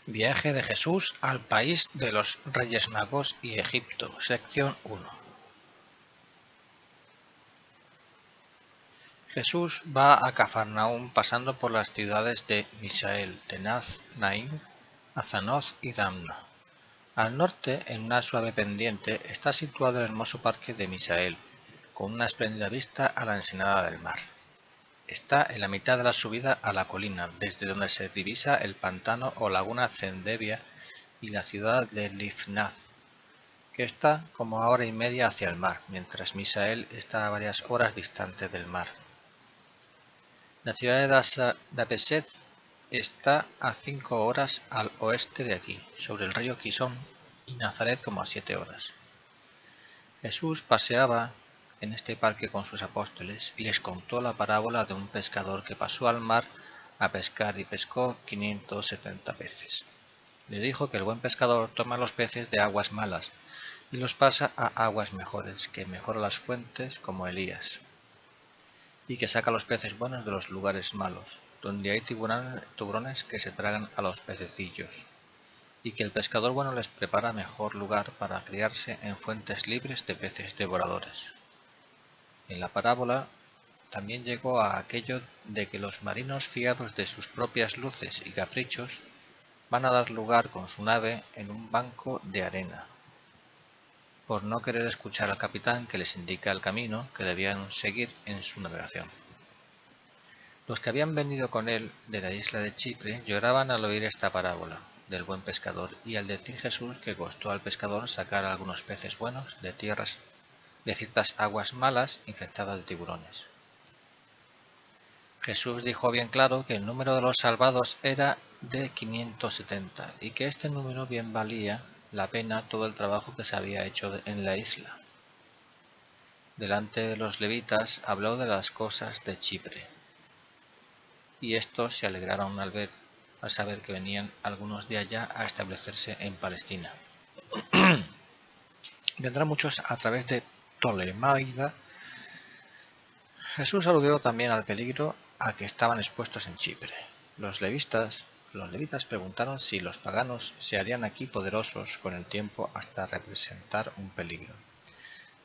Viaje de Jesús al país de los Reyes Magos y Egipto, sección 1. Jesús va a Cafarnaúm pasando por las ciudades de Misael, Tenaz, Naín, Azanoth y Damna. Al norte, en una suave pendiente, está situado el hermoso parque de Misael, con una espléndida vista a la ensenada del mar. Está en la mitad de la subida a la colina, desde donde se divisa el pantano o laguna Zendevia y la ciudad de Livnath, que está como a hora y media hacia el mar, mientras Misael está a varias horas distante del mar. La ciudad de Dabeset está a 5 horas al oeste de aquí, sobre el río Quisón, y Nazaret como a 7 horas. Jesús paseaba en este parque con sus apóstoles y les contó la parábola de un pescador que pasó al mar a pescar y pescó 570 peces. Le dijo que el buen pescador toma los peces de aguas malas y los pasa a aguas mejores, que mejora las fuentes como Elías, y que saca los peces buenos de los lugares malos, donde hay tiburones que se tragan a los pececillos, y que el pescador bueno les prepara mejor lugar para criarse en fuentes libres de peces devoradores. En la parábola también llegó a aquello de que los marinos, fiados de sus propias luces y caprichos, van a dar lugar con su nave en un banco de arena, por no querer escuchar al capitán que les indica el camino que debían seguir en su navegación. Los que habían venido con él de la isla de Chipre lloraban al oír esta parábola del buen pescador y al decir Jesús que costó al pescador sacar algunos peces buenos de tierras de ciertas aguas malas infectadas de tiburones. Jesús dijo bien claro que el número de los salvados era de 570 y que este número bien valía la pena todo el trabajo que se había hecho en la isla. Delante de los levitas habló de las cosas de Chipre, y estos se alegraron al saber que venían algunos de allá a establecerse en Palestina. Vendrán muchos a través de Ptolemaida. Jesús aludió también al peligro a que estaban expuestos en Chipre. Los levitas preguntaron si los paganos se harían aquí poderosos con el tiempo hasta representar un peligro.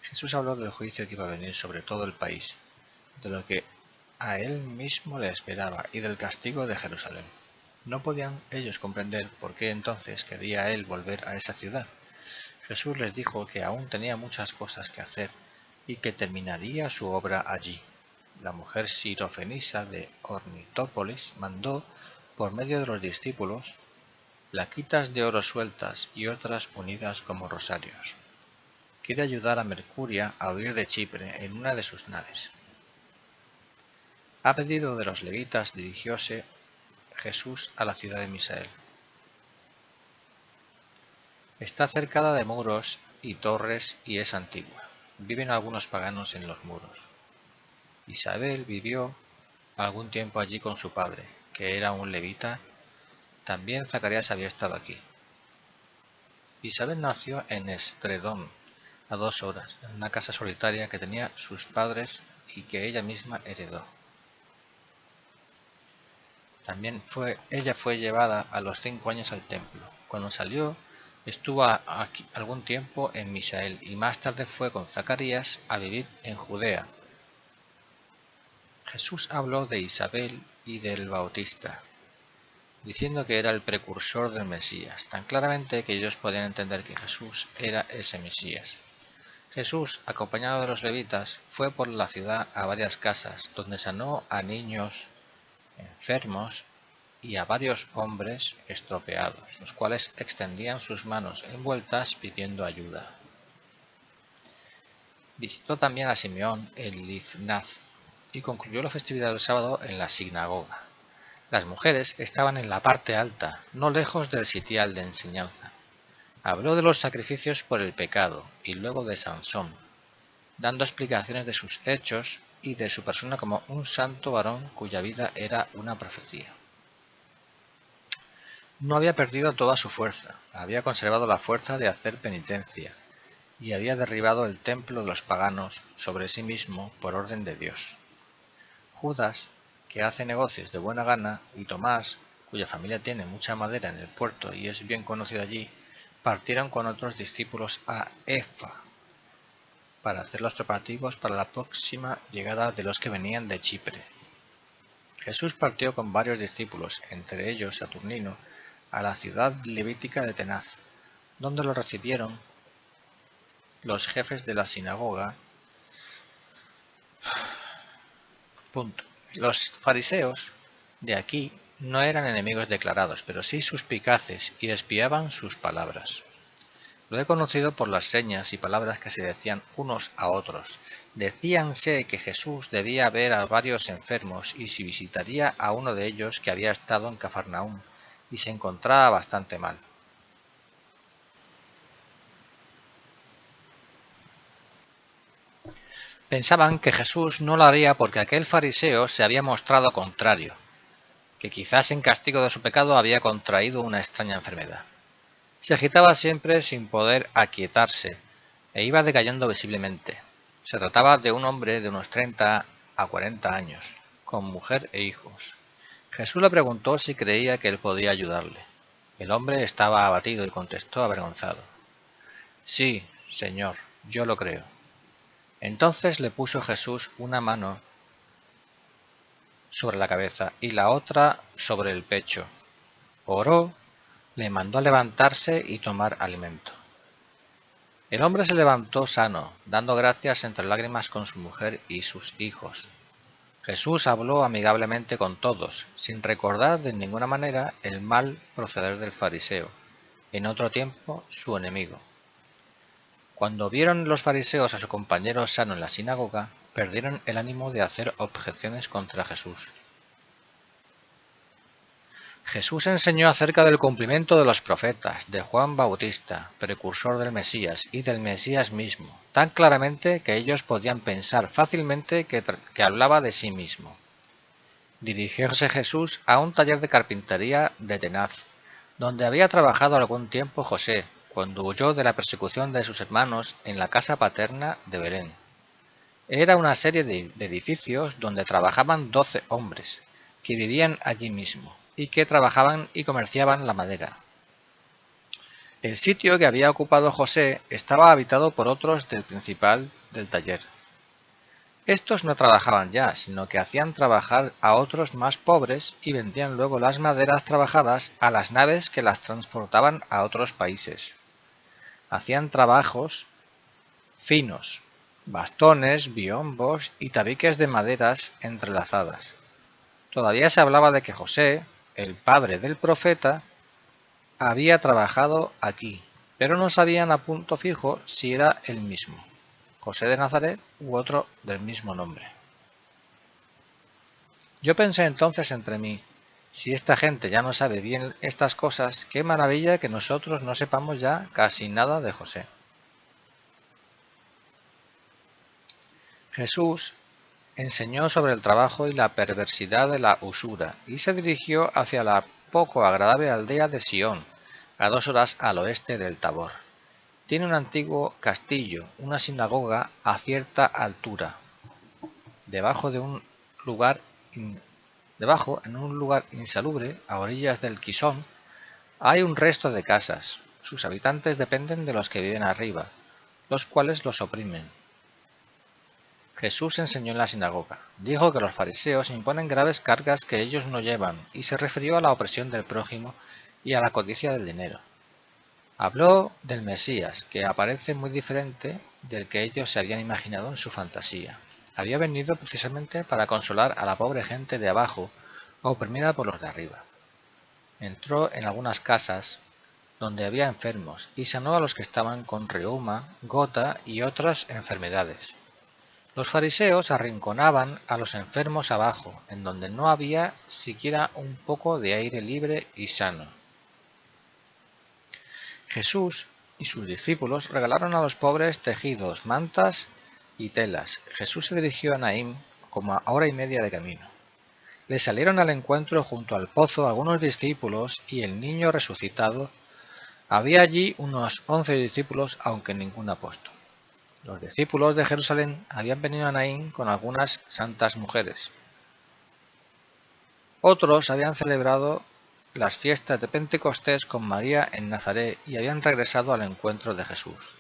Jesús habló del juicio que iba a venir sobre todo el país, de lo que a él mismo le esperaba y del castigo de Jerusalén. No podían ellos comprender por qué entonces quería él volver a esa ciudad. Jesús les dijo que aún tenía muchas cosas que hacer y que terminaría su obra allí. La mujer sirofenisa de Ornitópolis mandó, por medio de los discípulos, plaquitas de oro sueltas y otras unidas como rosarios. Quiere ayudar a Mercuria a huir de Chipre en una de sus naves. A pedido de los levitas dirigióse Jesús a la ciudad de Misael. Está cercada de muros y torres y es antigua. Viven algunos paganos en los muros. Isabel vivió algún tiempo allí con su padre, que era un levita. También Zacarías había estado aquí. Isabel nació en Estredón, a 2 horas, en una casa solitaria que tenía sus padres y que ella misma heredó. También ella fue llevada a los 5 años al templo. Cuando salió, estuvo aquí algún tiempo en Misael y más tarde fue con Zacarías a vivir en Judea. Jesús habló de Isabel y del Bautista, diciendo que era el precursor del Mesías, tan claramente que ellos podían entender que Jesús era ese Mesías. Jesús, acompañado de los levitas, fue por la ciudad a varias casas, donde sanó a niños enfermos y a varios hombres estropeados, los cuales extendían sus manos envueltas pidiendo ayuda. Visitó también a Simeón en Livnath y concluyó la festividad del sábado en la sinagoga. Las mujeres estaban en la parte alta, no lejos del sitial de enseñanza. Habló de los sacrificios por el pecado y luego de Sansón, dando explicaciones de sus hechos y de su persona como un santo varón cuya vida era una profecía. No había perdido toda su fuerza, había conservado la fuerza de hacer penitencia, y había derribado el templo de los paganos sobre sí mismo por orden de Dios. Judas, que hace negocios de buena gana, y Tomás, cuya familia tiene mucha madera en el puerto y es bien conocido allí, partieron con otros discípulos a Efa para hacer los preparativos para la próxima llegada de los que venían de Chipre. Jesús partió con varios discípulos, entre ellos Saturnino, a la ciudad levítica de Tenaz, donde lo recibieron los jefes de la sinagoga. Los fariseos de aquí no eran enemigos declarados, pero sí suspicaces y espiaban sus palabras. Lo he conocido por las señas y palabras que se decían unos a otros. Decíanse que Jesús debía ver a varios enfermos y si visitaría a uno de ellos que había estado en Cafarnaúm y se encontraba bastante mal. Pensaban que Jesús no lo haría porque aquel fariseo se había mostrado contrario, que quizás en castigo de su pecado había contraído una extraña enfermedad. Se agitaba siempre sin poder aquietarse e iba decayendo visiblemente. Se trataba de un hombre de unos 30 a 40 años, con mujer e hijos. Jesús le preguntó si creía que él podía ayudarle. El hombre estaba abatido y contestó avergonzado: Sí, Señor, yo lo creo. Entonces le puso Jesús una mano sobre la cabeza y la otra sobre el pecho. Oró, le mandó levantarse y tomar alimento. El hombre se levantó sano, dando gracias entre lágrimas con su mujer y sus hijos. Jesús habló amigablemente con todos, sin recordar de ninguna manera el mal proceder del fariseo, en otro tiempo su enemigo. Cuando vieron los fariseos a su compañero sano en la sinagoga, perdieron el ánimo de hacer objeciones contra Jesús. Jesús enseñó acerca del cumplimiento de los profetas, de Juan Bautista, precursor del Mesías, y del Mesías mismo, tan claramente que ellos podían pensar fácilmente que hablaba de sí mismo. Dirigióse Jesús a un taller de carpintería de Tenaz, donde había trabajado algún tiempo José, cuando huyó de la persecución de sus hermanos en la casa paterna de Belén. Era una serie de edificios donde trabajaban 12 hombres, que vivían allí mismo, y que trabajaban y comerciaban la madera. El sitio que había ocupado José estaba habitado por otros del principal del taller. Estos no trabajaban ya, sino que hacían trabajar a otros más pobres y vendían luego las maderas trabajadas a las naves que las transportaban a otros países. Hacían trabajos finos, bastones, biombos y tabiques de maderas entrelazadas. Todavía se hablaba de que José, el padre del profeta, había trabajado aquí, pero no sabían a punto fijo si era el mismo, José de Nazaret u otro del mismo nombre. Yo pensé entonces entre mí: si esta gente ya no sabe bien estas cosas, qué maravilla que nosotros no sepamos ya casi nada de José. Jesús enseñó sobre el trabajo y la perversidad de la usura y se dirigió hacia la poco agradable aldea de Sión, a 2 horas al oeste del Tabor. Tiene un antiguo castillo, una sinagoga a cierta altura. Debajo, en un lugar insalubre, a orillas del Quisón, hay un resto de casas. Sus habitantes dependen de los que viven arriba, los cuales los oprimen. Jesús enseñó en la sinagoga. Dijo que los fariseos imponen graves cargas que ellos no llevan, y se refirió a la opresión del prójimo y a la codicia del dinero. Habló del Mesías, que aparece muy diferente del que ellos se habían imaginado en su fantasía. Había venido precisamente para consolar a la pobre gente de abajo, oprimida por los de arriba. Entró en algunas casas donde había enfermos y sanó a los que estaban con reuma, gota y otras enfermedades. Los fariseos arrinconaban a los enfermos abajo, en donde no había siquiera un poco de aire libre y sano. Jesús y sus discípulos regalaron a los pobres tejidos, mantas y telas. Jesús se dirigió a Naín como a hora y media de camino. Le salieron al encuentro junto al pozo algunos discípulos y el niño resucitado. Había allí unos 11 discípulos, aunque ningún apóstol. Los discípulos de Jerusalén habían venido a Naín con algunas santas mujeres. Otros habían celebrado las fiestas de Pentecostés con María en Nazaret y habían regresado al encuentro de Jesús.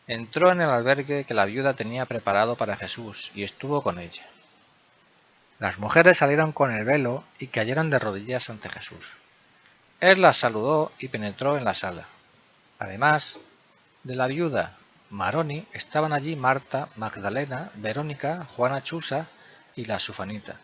Entró en el albergue que la viuda tenía preparado para Jesús y estuvo con ella. Las mujeres salieron con el velo y cayeron de rodillas ante Jesús. Él las saludó y penetró en la sala. Además de la viuda Maroni, estaban allí Marta, Magdalena, Verónica, Juana Chusa y la Sufanita.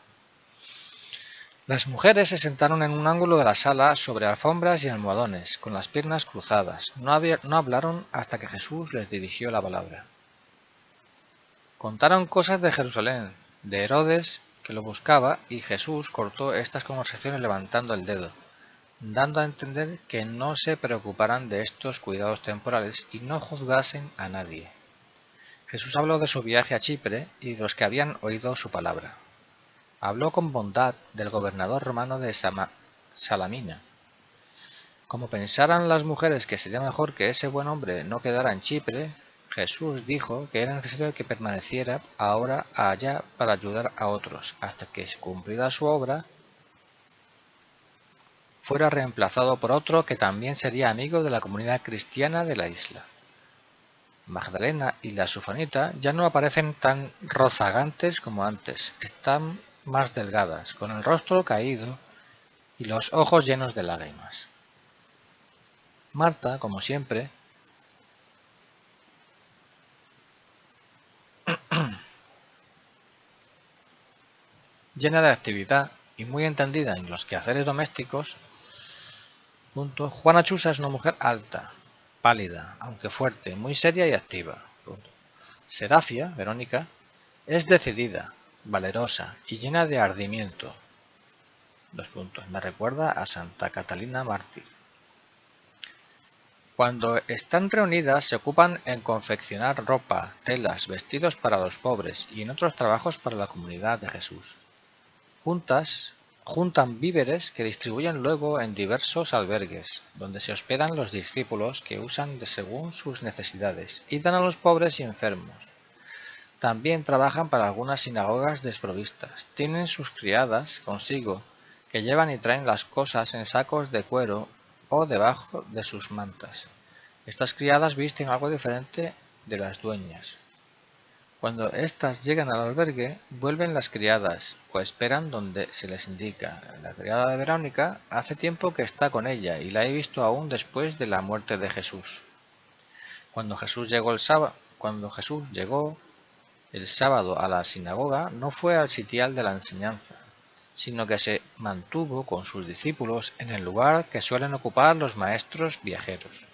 Las mujeres se sentaron en un ángulo de la sala sobre alfombras y almohadones, con las piernas cruzadas. No hablaron hasta que Jesús les dirigió la palabra. Contaron cosas de Jerusalén, de Herodes, que lo buscaba, y Jesús cortó estas conversaciones levantando el dedo, dando a entender que no se preocuparan de estos cuidados temporales y no juzgasen a nadie. Jesús habló de su viaje a Chipre y de los que habían oído su palabra. Habló con bondad del gobernador romano de Salamina. Como pensaran las mujeres que sería mejor que ese buen hombre no quedara en Chipre, Jesús dijo que era necesario que permaneciera ahora allá para ayudar a otros, hasta que, cumplida su obra, fuera reemplazado por otro que también sería amigo de la comunidad cristiana de la isla. Magdalena y la Sufanita ya no aparecen tan rozagantes como antes, están más delgadas, con el rostro caído y los ojos llenos de lágrimas. Marta, como siempre, llena de actividad y muy entendida en los quehaceres domésticos. Juana Chusa es una mujer alta, pálida, aunque fuerte, muy seria y activa. Serafia, Verónica, es decidida, valerosa y llena de ardimiento. Me recuerda a Santa Catalina mártir. Cuando están reunidas se ocupan en confeccionar ropa, telas, vestidos para los pobres y en otros trabajos para la comunidad de Jesús. Juntan víveres que distribuyen luego en diversos albergues, donde se hospedan los discípulos que usan según sus necesidades y dan a los pobres y enfermos. También trabajan para algunas sinagogas desprovistas. Tienen sus criadas consigo, que llevan y traen las cosas en sacos de cuero o debajo de sus mantas. Estas criadas visten algo diferente de las dueñas. Cuando éstas llegan al albergue, vuelven las criadas o esperan donde se les indica. La criada de Verónica hace tiempo que está con ella y la he visto aún después de la muerte de Jesús. Cuando Jesús llegó el sábado a la sinagoga, no fue al sitial de la enseñanza, sino que se mantuvo con sus discípulos en el lugar que suelen ocupar los maestros viajeros.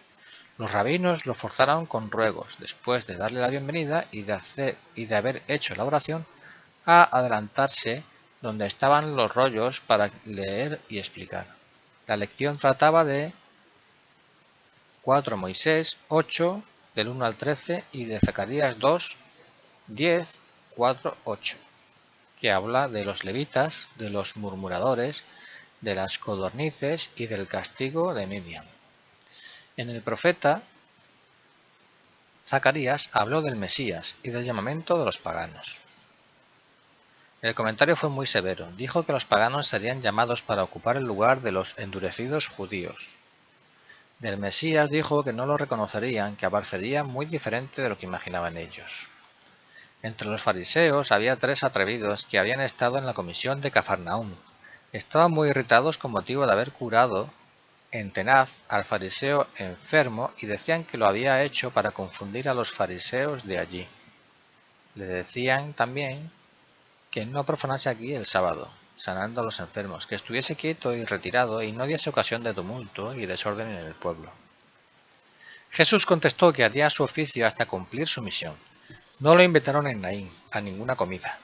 Los rabinos lo forzaron con ruegos, después de darle la bienvenida y de haber hecho la oración, a adelantarse donde estaban los rollos para leer y explicar. La lección trataba de 4 Moisés 8, del 1 al 13, y de Zacarías 2, 10, 4, 8, que habla de los levitas, de los murmuradores, de las codornices y del castigo de Miriam. En el profeta Zacarías habló del Mesías y del llamamiento de los paganos. El comentario fue muy severo. Dijo que los paganos serían llamados para ocupar el lugar de los endurecidos judíos. Del Mesías dijo que no lo reconocerían, que aparecería muy diferente de lo que imaginaban ellos. Entre los fariseos había 3 atrevidos que habían estado en la comisión de Cafarnaúm. Estaban muy irritados con motivo de haber curado en tenaz al fariseo enfermo y decían que lo había hecho para confundir a los fariseos de allí. Le decían también que no profanase aquí el sábado, sanando a los enfermos, que estuviese quieto y retirado y no diese ocasión de tumulto y desorden en el pueblo. Jesús contestó que haría su oficio hasta cumplir su misión. No lo invitaron en Naín a ninguna comida.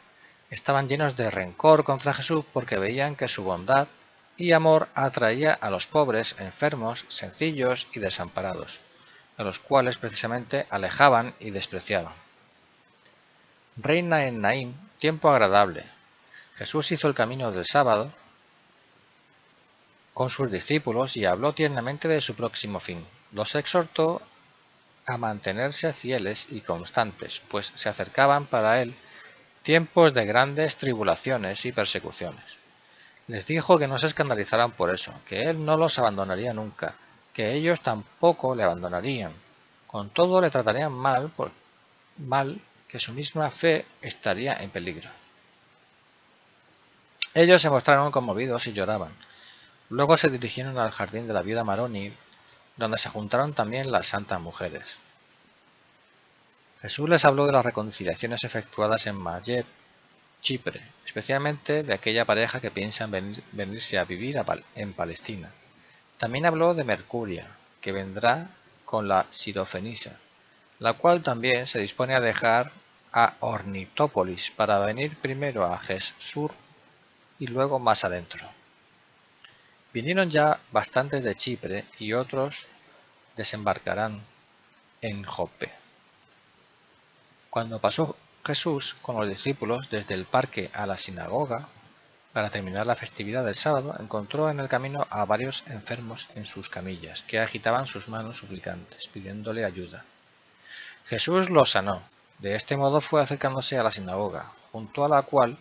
Estaban llenos de rencor contra Jesús porque veían que su bondad y amor atraía a los pobres, enfermos, sencillos y desamparados, a los cuales precisamente alejaban y despreciaban. Reina en Naín tiempo agradable. Jesús hizo el camino del sábado con sus discípulos y habló tiernamente de su próximo fin. Los exhortó a mantenerse fieles y constantes, pues se acercaban para él tiempos de grandes tribulaciones y persecuciones. Les dijo que no se escandalizaran por eso, que él no los abandonaría nunca, que ellos tampoco le abandonarían. Con todo le tratarían mal, que su misma fe estaría en peligro. Ellos se mostraron conmovidos y lloraban. Luego se dirigieron al jardín de la viuda Maroni, donde se juntaron también las santas mujeres. Jesús les habló de las reconciliaciones efectuadas en Mayer, Chipre, especialmente de aquella pareja que piensa en venirse a vivir en Palestina. También habló de Mercuria, que vendrá con la Sirofenisa, la cual también se dispone a dejar a Ornitópolis para venir primero a Gesur y luego más adentro. Vinieron ya bastantes de Chipre y otros desembarcarán en Jope. Cuando pasó Jesús con los discípulos desde el parque a la sinagoga, para terminar la festividad del sábado, encontró en el camino a varios enfermos en sus camillas, que agitaban sus manos suplicantes, pidiéndole ayuda. Jesús los sanó. De este modo fue acercándose a la sinagoga, junto a la cual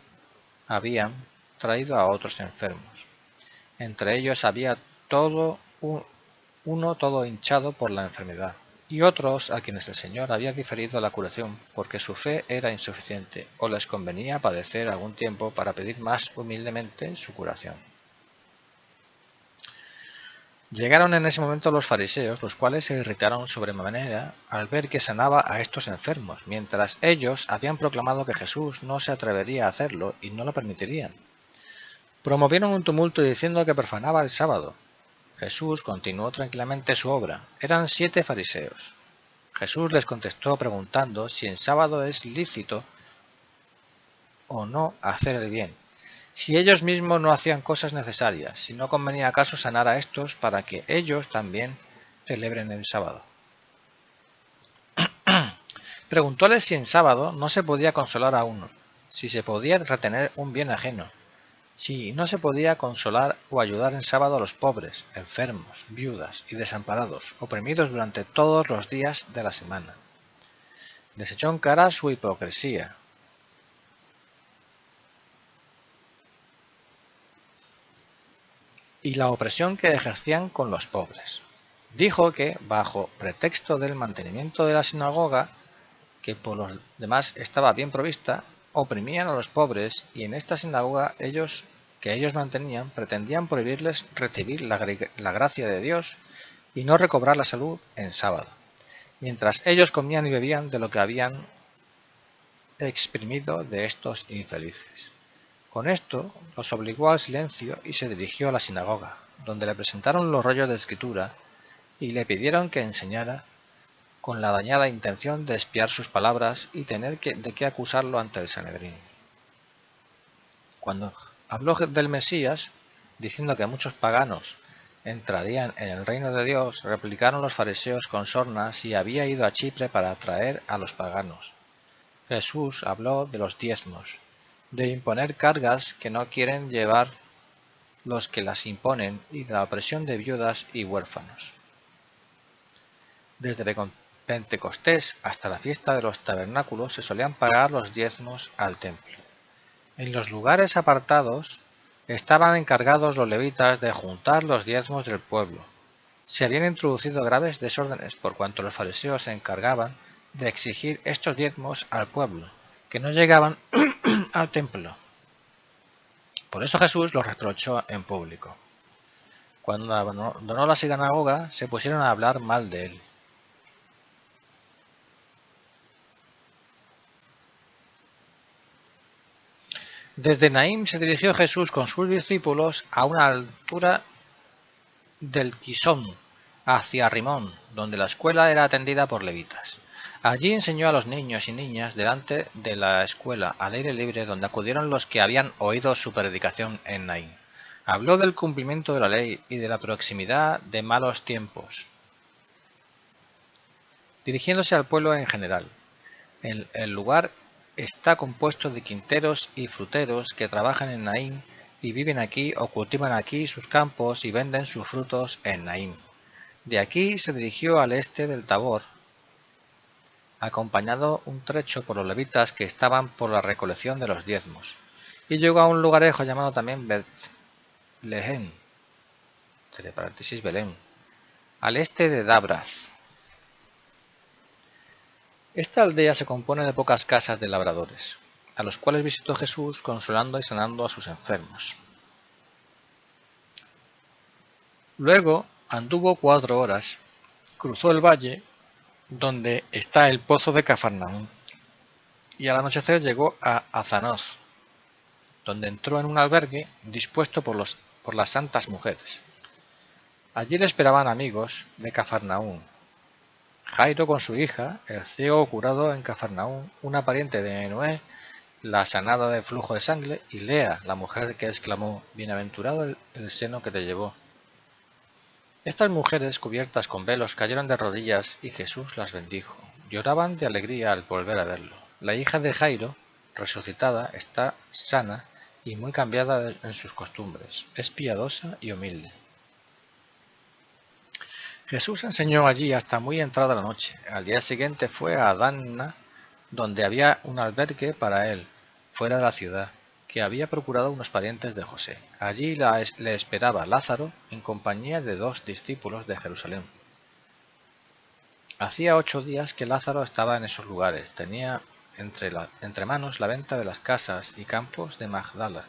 habían traído a otros enfermos. Entre ellos había uno todo hinchado por la enfermedad, y otros a quienes el Señor había diferido la curación porque su fe era insuficiente o les convenía padecer algún tiempo para pedir más humildemente su curación. Llegaron en ese momento los fariseos, los cuales se irritaron sobremanera al ver que sanaba a estos enfermos, mientras ellos habían proclamado que Jesús no se atrevería a hacerlo y no lo permitirían. Promovieron un tumulto diciendo que profanaba el sábado. Jesús continuó tranquilamente su obra. Eran 7 fariseos. Jesús les contestó preguntando si en sábado es lícito o no hacer el bien, si ellos mismos no hacían cosas necesarias, si no convenía acaso sanar a estos para que ellos también celebren el sábado. Preguntóles si en sábado no se podía consolar a uno, si se podía retener un bien ajeno, si no se podía consolar o ayudar en sábado a los pobres, enfermos, viudas y desamparados, oprimidos durante todos los días de la semana. Les echó en cara su hipocresía. Y la opresión que ejercían con los pobres. Dijo que, bajo pretexto del mantenimiento de la sinagoga, que por los demás estaba bien provista, oprimían a los pobres y en esta sinagoga que ellos mantenían pretendían prohibirles recibir la gracia de Dios y no recobrar la salud en sábado, mientras ellos comían y bebían de lo que habían exprimido de estos infelices. Con esto los obligó al silencio y se dirigió a la sinagoga, donde le presentaron los rollos de escritura y le pidieron que enseñara, con la dañada intención de espiar sus palabras y tener de qué acusarlo ante el Sanedrín. Cuando habló del Mesías, diciendo que muchos paganos entrarían en el reino de Dios, replicaron los fariseos con sorna si había ido a Chipre para atraer a los paganos. Jesús habló de los diezmos, de imponer cargas que no quieren llevar los que las imponen y de la opresión de viudas y huérfanos. Desde Pentecostés hasta la fiesta de los tabernáculos se solían pagar los diezmos al templo. En los lugares apartados estaban encargados los levitas de juntar los diezmos del pueblo. Se habían introducido graves desórdenes por cuanto los fariseos se encargaban de exigir estos diezmos al pueblo, que no llegaban al templo. Por eso Jesús los reprochó en público. Cuando abandonó la sinagoga, se pusieron a hablar mal de él. Desde Naín se dirigió Jesús con sus discípulos a una altura del Quisón, hacia Rimón, donde la escuela era atendida por levitas. Allí enseñó a los niños y niñas delante de la escuela al aire libre, donde acudieron los que habían oído su predicación en Naín. Habló del cumplimiento de la ley y de la proximidad de malos tiempos, dirigiéndose al pueblo en general. El lugar está compuesto de quinteros y fruteros que trabajan en Naín y viven aquí o cultivan aquí sus campos y venden sus frutos en Naín. De aquí se dirigió al este del Tabor, acompañado un trecho por los levitas que estaban por la recolección de los diezmos, y llegó a un lugarejo llamado también Lehem, entre paréntesis Belén, al este de Dabraz. Esta aldea se compone de pocas casas de labradores, a los cuales visitó Jesús consolando y sanando a sus enfermos. Luego anduvo 4 horas, cruzó el valle donde está el pozo de Cafarnaúm, y al anochecer llegó a Azanoth, donde entró en un albergue dispuesto por las santas mujeres. Allí le esperaban amigos de Cafarnaúm, Jairo con su hija, el ciego curado en Cafarnaúm, una pariente de Noé, la sanada de flujo de sangre, y Lea, la mujer que exclamó: «Bienaventurado el seno que te llevó». Estas mujeres, cubiertas con velos, cayeron de rodillas y Jesús las bendijo. Lloraban de alegría al volver a verlo. La hija de Jairo, resucitada, está sana y muy cambiada en sus costumbres. Es piadosa y humilde. Jesús enseñó allí hasta muy entrada la noche. Al día siguiente fue a Damna, donde había un albergue para él, fuera de la ciudad, que había procurado unos parientes de José. Allí le esperaba Lázaro en compañía de 2 discípulos de Jerusalén. Hacía 8 días que Lázaro estaba en esos lugares. Tenía entre manos la venta de las casas y campos de Magdala,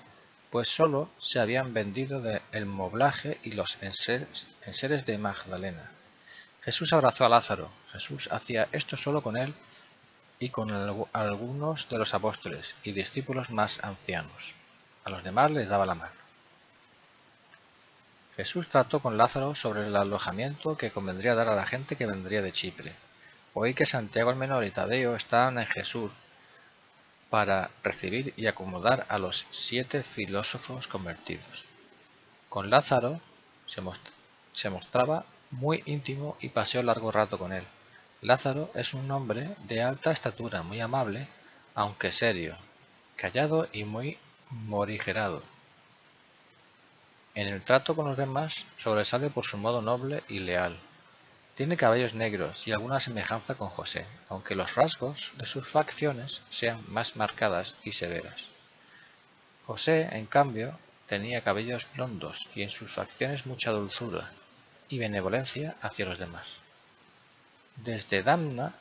pues solo se habían vendido el moblaje y los enseres de Magdalena. Jesús abrazó a Lázaro. Jesús hacía esto solo con él y con algunos de los apóstoles y discípulos más ancianos. A los demás les daba la mano. Jesús trató con Lázaro sobre el alojamiento que convendría dar a la gente que vendría de Chipre. Oí que Santiago el menor y Tadeo estaban en Jesús para recibir y acomodar a los 7 filósofos convertidos. Con Lázaro se mostraba muy íntimo y paseó largo rato con él. Lázaro es un hombre de alta estatura, muy amable, aunque serio, callado y muy morigerado. En el trato con los demás sobresale por su modo noble y leal. Tiene cabellos negros y alguna semejanza con José, aunque los rasgos de sus facciones sean más marcadas y severas. José, en cambio, tenía cabellos blondos y en sus facciones mucha dulzura y benevolencia hacia los demás. Desde Damna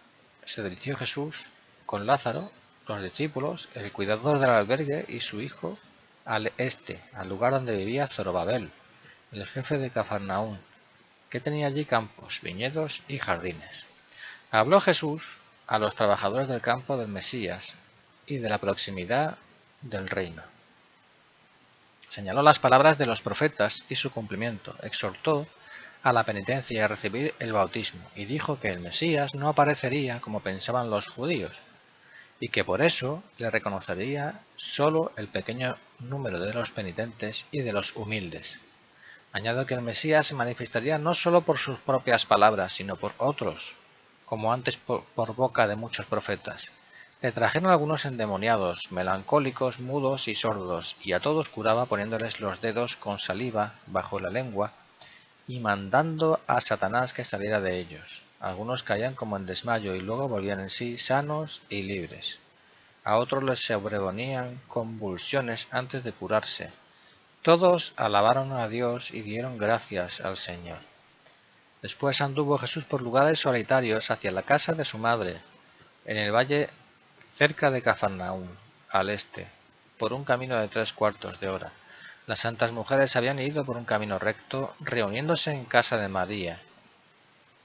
se dirigió Jesús con Lázaro, los discípulos, el cuidador del albergue y su hijo al este, al lugar donde vivía Zorobabel, el jefe de Cafarnaúm, que tenía allí campos, viñedos y jardines. Habló Jesús a los trabajadores del campo del Mesías y de la proximidad del reino. Señaló las palabras de los profetas y su cumplimiento, exhortó a la penitencia y a recibir el bautismo, y dijo que el Mesías no aparecería como pensaban los judíos, y que por eso le reconocería solo el pequeño número de los penitentes y de los humildes. Añado que el Mesías se manifestaría no solo por sus propias palabras, sino por otros, como antes por boca de muchos profetas. Le trajeron algunos endemoniados, melancólicos, mudos y sordos, y a todos curaba poniéndoles los dedos con saliva bajo la lengua y mandando a Satanás que saliera de ellos. Algunos caían como en desmayo y luego volvían en sí sanos y libres. A otros les sobrevenían convulsiones antes de curarse. Todos alabaron a Dios y dieron gracias al Señor. Después anduvo Jesús por lugares solitarios hacia la casa de su madre, en el valle cerca de Cafarnaúm, al este, por un camino de 3/4 de hora. Las santas mujeres habían ido por un camino recto, reuniéndose en casa de María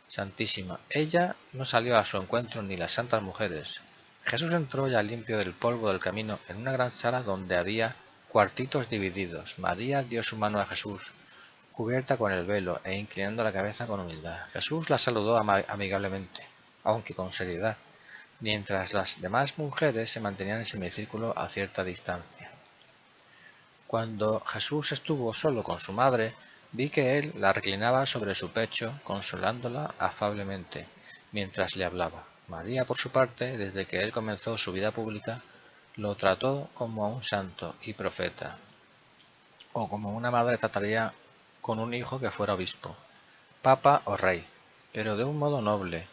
Santísima. Ella no salió a su encuentro ni las santas mujeres. Jesús entró ya limpio del polvo del camino en una gran sala donde había cuartitos divididos. María dio su mano a Jesús, cubierta con el velo e inclinando la cabeza con humildad. Jesús la saludó amigablemente, aunque con seriedad, mientras las demás mujeres se mantenían en semicírculo a cierta distancia. Cuando Jesús estuvo solo con su madre, vi que él la reclinaba sobre su pecho, consolándola afablemente, mientras le hablaba. María, por su parte, desde que él comenzó su vida pública, lo trató como a un santo y profeta, o como una madre trataría con un hijo que fuera obispo, papa o rey, pero de un modo noble,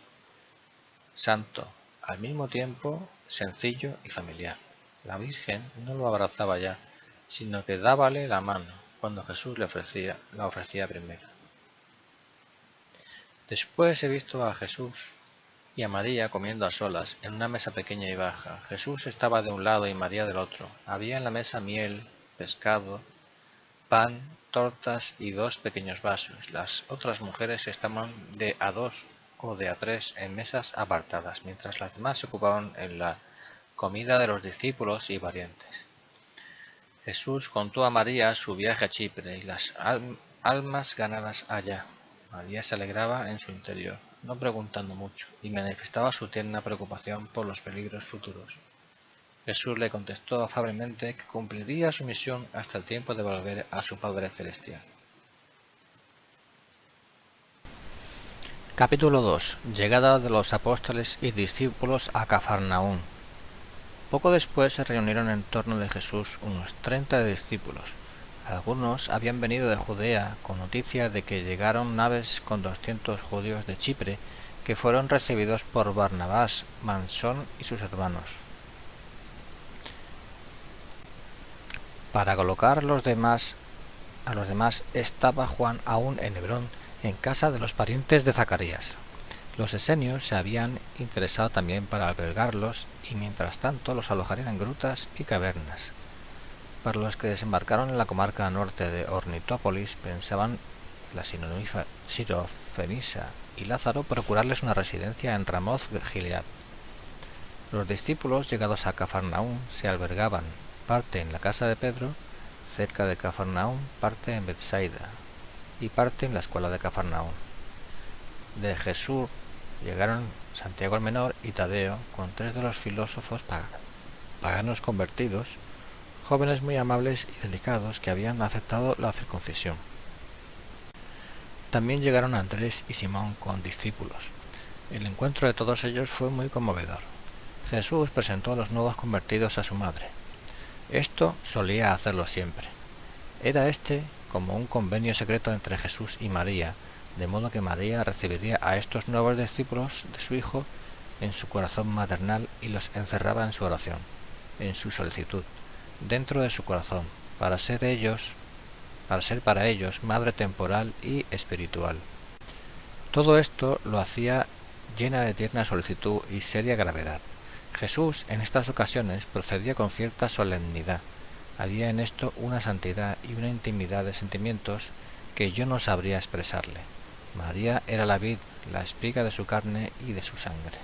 santo, al mismo tiempo sencillo y familiar. La Virgen no lo abrazaba ya, sino que dábale la mano cuando Jesús la ofrecía primero. Después he visto a Jesús y a María comiendo a solas en una mesa pequeña y baja. Jesús estaba de un lado y María del otro. Había en la mesa miel, pescado, pan, tortas y 2 pequeños vasos. Las otras mujeres estaban de a 2 o de a 3 en mesas apartadas, mientras las demás se ocupaban en la comida de los discípulos y parientes. Jesús contó a María su viaje a Chipre y las almas ganadas allá. María se alegraba en su interior, no preguntando mucho, y manifestaba su tierna preocupación por los peligros futuros. Jesús le contestó afablemente que cumpliría su misión hasta el tiempo de volver a su Padre Celestial. Capítulo 2. Llegada de los apóstoles y discípulos a Cafarnaún. Poco después se reunieron en torno de Jesús unos 30 discípulos. Algunos habían venido de Judea con noticia de que llegaron naves con 200 judíos de Chipre que fueron recibidos por Barnabás, Mnason y sus hermanos. Para colocar a los demás estaba Juan aún en Hebrón, en casa de los parientes de Zacarías. Los esenios se habían interesado también para albergarlos y mientras tanto los alojarían en grutas y cavernas. Para los que desembarcaron en la comarca norte de Ornitópolis pensaban la Sirofenisa y Lázaro procurarles una residencia en Ramoth Gilead. Los discípulos llegados a Cafarnaún se albergaban, parte en la casa de Pedro, cerca de Cafarnaún, parte en Betsaida y parte en la escuela de Cafarnaún. De Jesús llegaron Santiago el Menor y Tadeo con 3 de los filósofos paganos convertidos, jóvenes muy amables y delicados que habían aceptado la circuncisión. También llegaron Andrés y Simón con discípulos. El encuentro de todos ellos fue muy conmovedor. Jesús presentó a los nuevos convertidos a su madre. Esto solía hacerlo siempre. Era como un convenio secreto entre Jesús y María, de modo que María recibiría a estos nuevos discípulos de su Hijo en su corazón maternal y los encerraba en su oración, en su solicitud, dentro de su corazón, para ser para ellos madre temporal y espiritual. Todo esto lo hacía llena de tierna solicitud y seria gravedad. Jesús en estas ocasiones procedía con cierta solemnidad. Había en esto una santidad y una intimidad de sentimientos que yo no sabría expresarle. María era la vid, la espiga de su carne y de su sangre.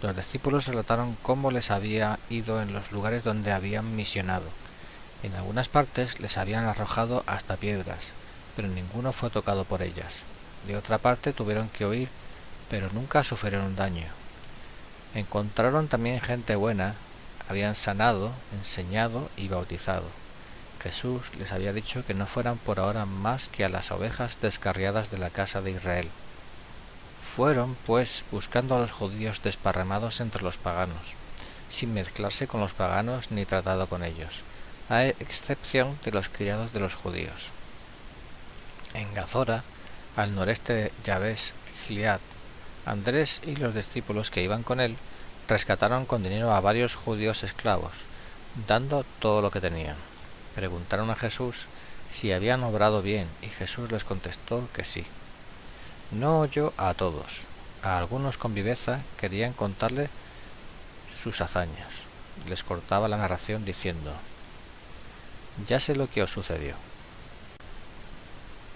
Los discípulos relataron cómo les había ido en los lugares donde habían misionado. En algunas partes les habían arrojado hasta piedras, pero ninguno fue tocado por ellas. De otra parte tuvieron que huir, pero nunca sufrieron daño. Encontraron también gente buena, habían sanado, enseñado y bautizado. Jesús les había dicho que no fueran por ahora más que a las ovejas descarriadas de la casa de Israel. Fueron, pues, buscando a los judíos desparramados entre los paganos, sin mezclarse con los paganos ni tratado con ellos, a excepción de los criados de los judíos. En Gazora, al noreste de Yabes Gilead, Andrés y los discípulos que iban con él rescataron con dinero a varios judíos esclavos, dando todo lo que tenían. Preguntaron a Jesús si habían obrado bien, y Jesús les contestó que sí. No oyó a todos. A algunos con viveza querían contarle sus hazañas. Les cortaba la narración diciendo: «Ya sé lo que os sucedió».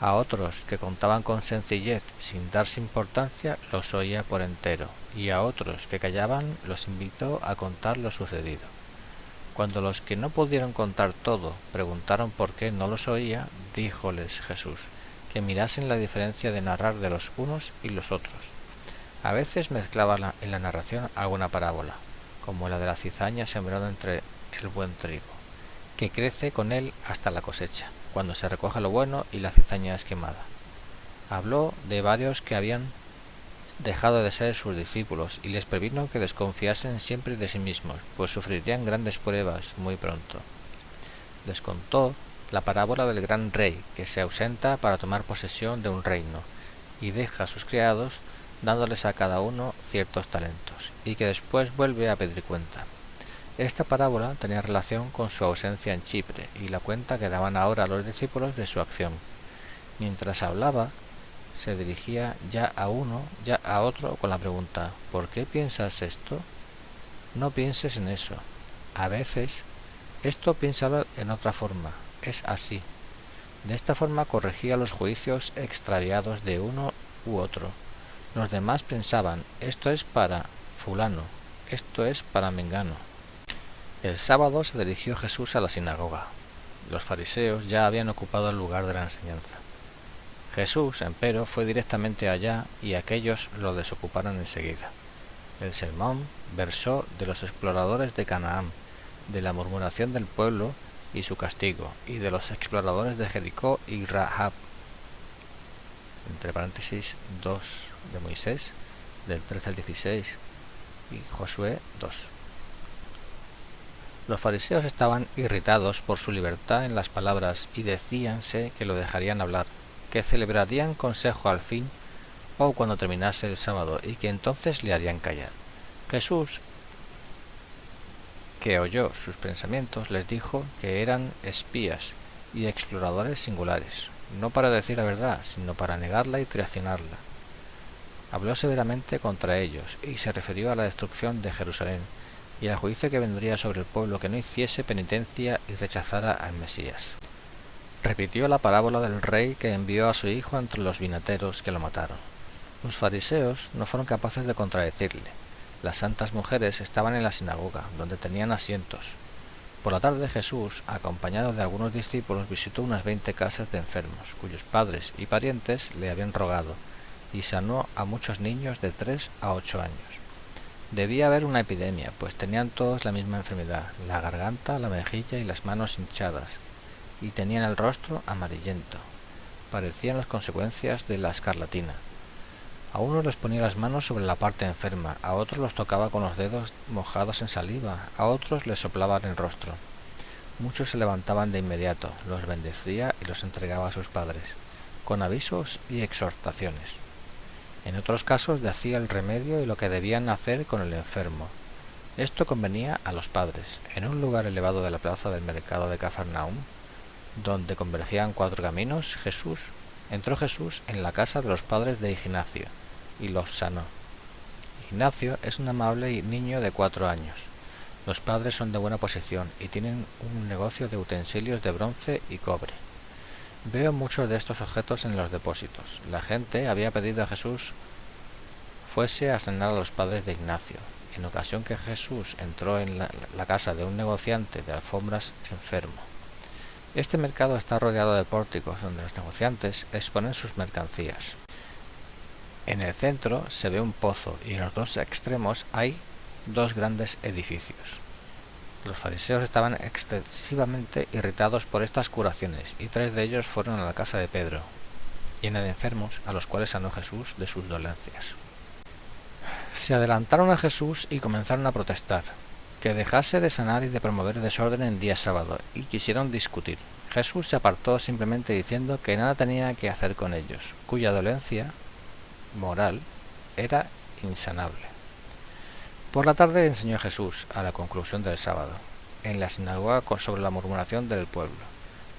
A otros que contaban con sencillez, sin darse importancia, los oía por entero, y a otros que callaban los invitó a contar lo sucedido. Cuando los que no pudieron contar todo preguntaron por qué no los oía, díjoles Jesús que mirasen la diferencia de narrar de los unos y los otros. A veces mezclaba en la narración alguna parábola, como la de la cizaña sembrada entre el buen trigo, que crece con él hasta la cosecha, cuando se recoge lo bueno y la cizaña es quemada. Habló de varios que habían dejado de ser sus discípulos y les previno que desconfiasen siempre de sí mismos, pues sufrirían grandes pruebas muy pronto. Les contó la parábola del gran rey que se ausenta para tomar posesión de un reino y deja a sus criados dándoles a cada uno ciertos talentos y que después vuelve a pedir cuenta. Esta parábola tenía relación con su ausencia en Chipre y la cuenta que daban ahora los discípulos de su acción. Mientras hablaba, se dirigía ya a uno, ya a otro con la pregunta: ¿por qué piensas esto? No pienses en eso. A veces, esto piénsalo en otra forma. Es así. De esta forma corregía los juicios extraviados de uno u otro. Los demás pensaban: esto es para fulano, esto es para mengano. El sábado se dirigió Jesús a la sinagoga. Los fariseos ya habían ocupado el lugar de la enseñanza. Jesús, empero, fue directamente allá y aquellos lo desocuparon enseguida. El sermón versó de los exploradores de Canaán, de la murmuración del pueblo y su castigo, y de los exploradores de Jericó y Rahab, entre paréntesis 2 de Moisés, del 13 al 16, y Josué 2. Los fariseos estaban irritados por su libertad en las palabras y decíanse que lo dejarían hablar, que celebrarían consejo al fin o cuando terminase el sábado y que entonces le harían callar. Jesús, que oyó sus pensamientos, les dijo que eran espías y exploradores singulares, no para decir la verdad, sino para negarla y traicionarla. Habló severamente contra ellos y se refirió a la destrucción de Jerusalén y al juicio que vendría sobre el pueblo que no hiciese penitencia y rechazara al Mesías. Repitió la parábola del rey que envió a su hijo entre los vinateros que lo mataron. Los fariseos no fueron capaces de contradecirle. Las santas mujeres estaban en la sinagoga, donde tenían asientos. Por la tarde Jesús, acompañado de algunos discípulos, visitó unas 20 casas de enfermos, cuyos padres y parientes le habían rogado, y sanó a muchos niños de 3 a 8 años. Debía haber una epidemia, pues tenían todos la misma enfermedad, la garganta, la mejilla y las manos hinchadas, y tenían el rostro amarillento. Parecían las consecuencias de la escarlatina. A unos les ponía las manos sobre la parte enferma, a otros los tocaba con los dedos mojados en saliva, a otros les soplaba en el rostro. Muchos se levantaban de inmediato, los bendecía y los entregaba a sus padres, con avisos y exhortaciones. En otros casos decía el remedio y lo que debían hacer con el enfermo. Esto convenía a los padres. En un lugar elevado de la plaza del mercado de Cafarnaúm, donde convergían 4 caminos, entró Jesús en la casa de los padres de Ignacio y los sanó. Ignacio es un amable niño de 4 años. Los padres son de buena posición y tienen un negocio de utensilios de bronce y cobre. Veo muchos de estos objetos en los depósitos. La gente había pedido a Jesús fuese a sanar a los padres de Ignacio, en ocasión que Jesús entró en la casa de un negociante de alfombras enfermo. Este mercado está rodeado de pórticos donde los negociantes exponen sus mercancías. En el centro se ve un pozo y en los 2 extremos hay 2 grandes edificios. Los fariseos estaban excesivamente irritados por estas curaciones y 3 de ellos fueron a la casa de Pedro, llena de enfermos, a los cuales sanó Jesús de sus dolencias. Se adelantaron a Jesús y comenzaron a protestar, que dejase de sanar y de promover desorden en día sábado, y quisieron discutir. Jesús se apartó simplemente diciendo que nada tenía que hacer con ellos, cuya dolencia moral era insanable. Por la tarde enseñó Jesús, a la conclusión del sábado, en la sinagoga sobre la murmuración del pueblo,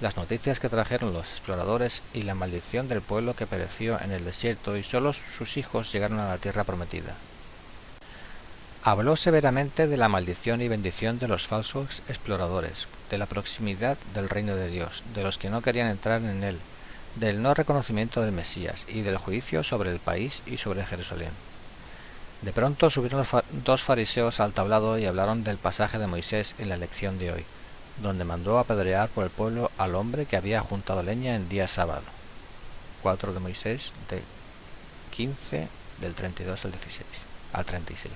las noticias que trajeron los exploradores y la maldición del pueblo que pereció en el desierto y solo sus hijos llegaron a la tierra prometida. Habló severamente de la maldición y bendición de los falsos exploradores, de la proximidad del reino de Dios, de los que no querían entrar en él, del no reconocimiento del Mesías y del juicio sobre el país y sobre Jerusalén. De pronto subieron los 2 fariseos al tablado y hablaron del pasaje de Moisés en la lección de hoy, donde mandó apedrear por el pueblo al hombre que había juntado leña en día sábado. 4 de Moisés, de 15, del 32 al 36.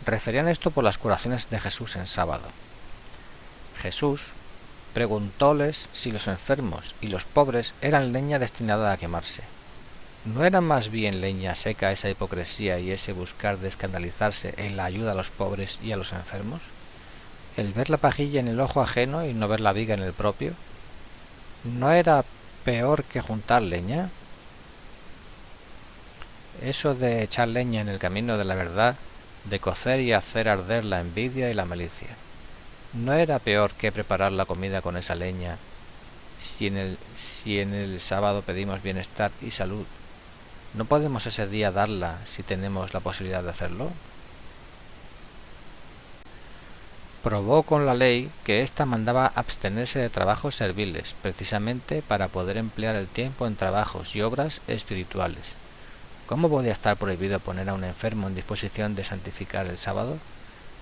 Referían esto por las curaciones de Jesús en sábado. Jesús preguntóles si los enfermos y los pobres eran leña destinada a quemarse. ¿No era más bien leña seca esa hipocresía y ese buscar de escandalizarse en la ayuda a los pobres y a los enfermos? ¿El ver la pajilla en el ojo ajeno y no ver la viga en el propio? ¿No era peor que juntar leña? Eso de echar leña en el camino de la verdad de cocer y hacer arder la envidia y la malicia. ¿No era peor que preparar la comida con esa leña si en el sábado pedimos bienestar y salud? ¿No podemos ese día darla si tenemos la posibilidad de hacerlo? Probó con la ley que ésta mandaba abstenerse de trabajos serviles, precisamente para poder emplear el tiempo en trabajos y obras espirituales. ¿Cómo podía estar prohibido poner a un enfermo en disposición de santificar el sábado?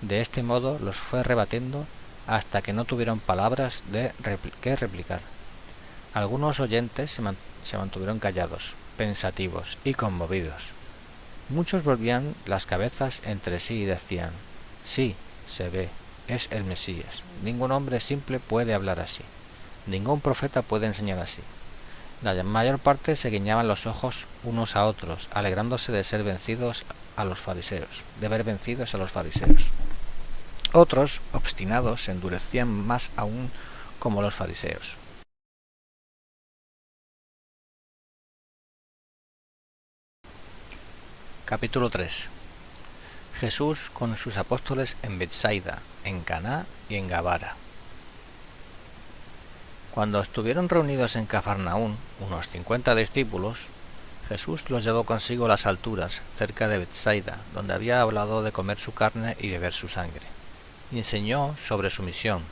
De este modo los fue rebatiendo hasta que no tuvieron palabras que replicar. Algunos oyentes se mantuvieron callados, pensativos y conmovidos. Muchos volvían las cabezas entre sí y decían: sí, se ve, es el Mesías. Ningún hombre simple puede hablar así. Ningún profeta puede enseñar así. La mayor parte se guiñaban los ojos unos a otros, alegrándose de ser vencidos a los fariseos, de ver vencidos a los fariseos. Otros, obstinados, se endurecían más aún como los fariseos. Capítulo 3. Jesús con sus apóstoles en Betsaida, en Caná y en Gabara. Cuando estuvieron reunidos en Cafarnaún unos 50 discípulos, Jesús los llevó consigo a las alturas, cerca de Betsaida, donde había hablado de comer su carne y beber su sangre, y enseñó sobre su misión,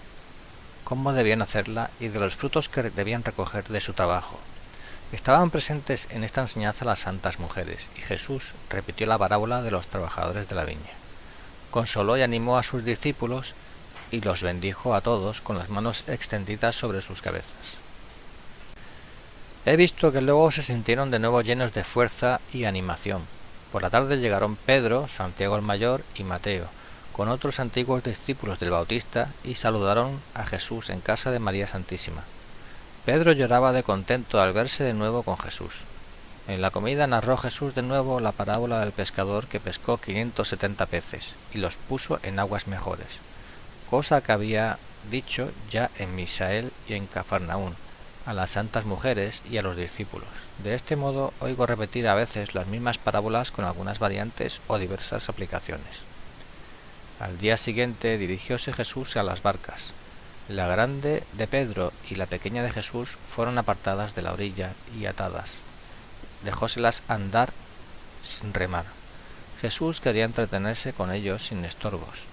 cómo debían hacerla y de los frutos que debían recoger de su trabajo. Estaban presentes en esta enseñanza las santas mujeres, y Jesús repitió la parábola de los trabajadores de la viña. Consoló y animó a sus discípulos y los bendijo a todos con las manos extendidas sobre sus cabezas. He visto que luego se sintieron de nuevo llenos de fuerza y animación. Por la tarde llegaron Pedro, Santiago el mayor y Mateo, con otros antiguos discípulos del Bautista, y saludaron a Jesús en casa de María Santísima. Pedro lloraba de contento al verse de nuevo con Jesús. En la comida narró Jesús de nuevo la parábola del pescador que pescó 570 peces y los puso en aguas mejores, cosa que había dicho ya en Misael y en Cafarnaún, a las santas mujeres y a los discípulos. De este modo oigo repetir a veces las mismas parábolas con algunas variantes o diversas aplicaciones. Al día siguiente dirigióse Jesús a las barcas. La grande de Pedro y la pequeña de Jesús fueron apartadas de la orilla y atadas. Dejóselas andar sin remar. Jesús quería entretenerse con ellos sin estorbos.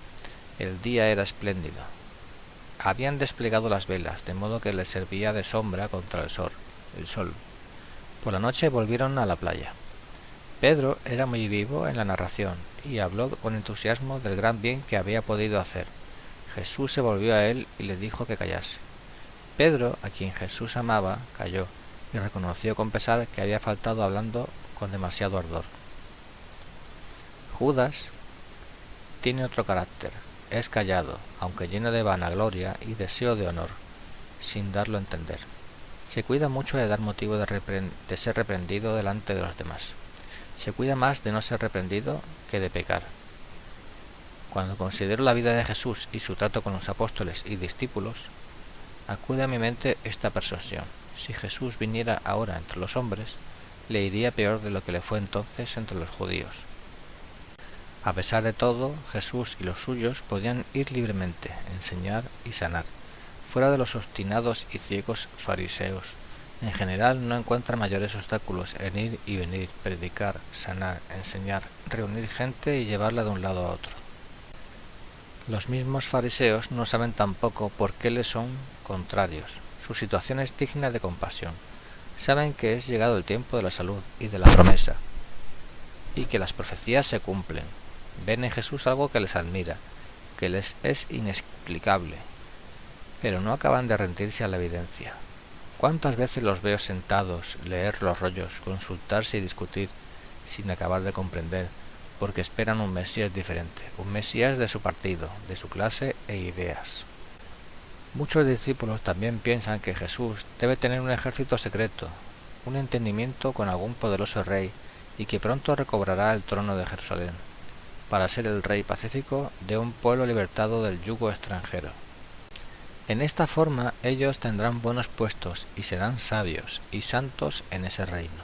El día era espléndido. Habían desplegado las velas, de modo que les servía de sombra contra el sol. Por la noche volvieron a la playa. Pedro era muy vivo en la narración y habló con entusiasmo del gran bien que había podido hacer. Jesús se volvió a él y le dijo que callase. Pedro, a quien Jesús amaba, calló y reconoció con pesar que había faltado hablando con demasiado ardor. Judas tiene otro carácter. Es callado, aunque lleno de vanagloria y deseo de honor, sin darlo a entender. Se cuida mucho de dar motivo de ser reprendido delante de los demás. Se cuida más de no ser reprendido que de pecar. Cuando considero la vida de Jesús y su trato con los apóstoles y discípulos, acude a mi mente esta persuasión: si Jesús viniera ahora entre los hombres, le iría peor de lo que le fue entonces entre los judíos. A pesar de todo, Jesús y los suyos podían ir libremente, enseñar y sanar, fuera de los obstinados y ciegos fariseos. En general no encuentran mayores obstáculos en ir y venir, predicar, sanar, enseñar, reunir gente y llevarla de un lado a otro. Los mismos fariseos no saben tampoco por qué les son contrarios. Su situación es digna de compasión. Saben que es llegado el tiempo de la salud y de la promesa, y que las profecías se cumplen. Ven en Jesús algo que les admira, que les es inexplicable, pero no acaban de rendirse a la evidencia. ¿Cuántas veces los veo sentados, leer los rollos, consultarse y discutir, sin acabar de comprender, porque esperan un Mesías diferente, un Mesías de su partido, de su clase e ideas? Muchos discípulos también piensan que Jesús debe tener un ejército secreto, un entendimiento con algún poderoso rey, y que pronto recobrará el trono de Jerusalén, para ser el rey pacífico de un pueblo libertado del yugo extranjero. En esta forma ellos tendrán buenos puestos y serán sabios y santos en ese reino.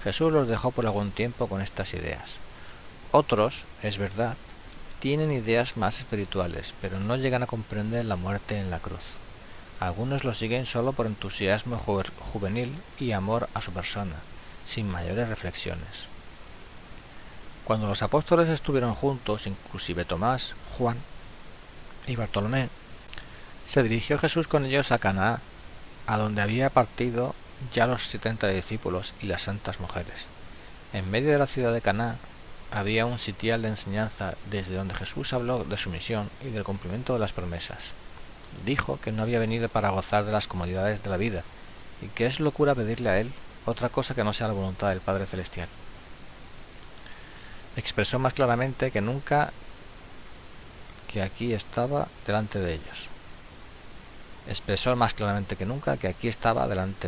Jesús los dejó por algún tiempo con estas ideas. Otros, es verdad, tienen ideas más espirituales, pero no llegan a comprender la muerte en la cruz. Algunos lo siguen solo por entusiasmo juvenil y amor a su persona, sin mayores reflexiones. Cuando los apóstoles estuvieron juntos, inclusive Tomás, Juan y Bartolomé, se dirigió Jesús con ellos a Caná, a donde había partido ya los 70 discípulos y las santas mujeres. En medio de la ciudad de Caná había un sitial de enseñanza desde donde Jesús habló de su misión y del cumplimiento de las promesas. Dijo que no había venido para gozar de las comodidades de la vida y que es locura pedirle a él otra cosa que no sea la voluntad del Padre Celestial. Expresó más claramente que nunca que aquí estaba delante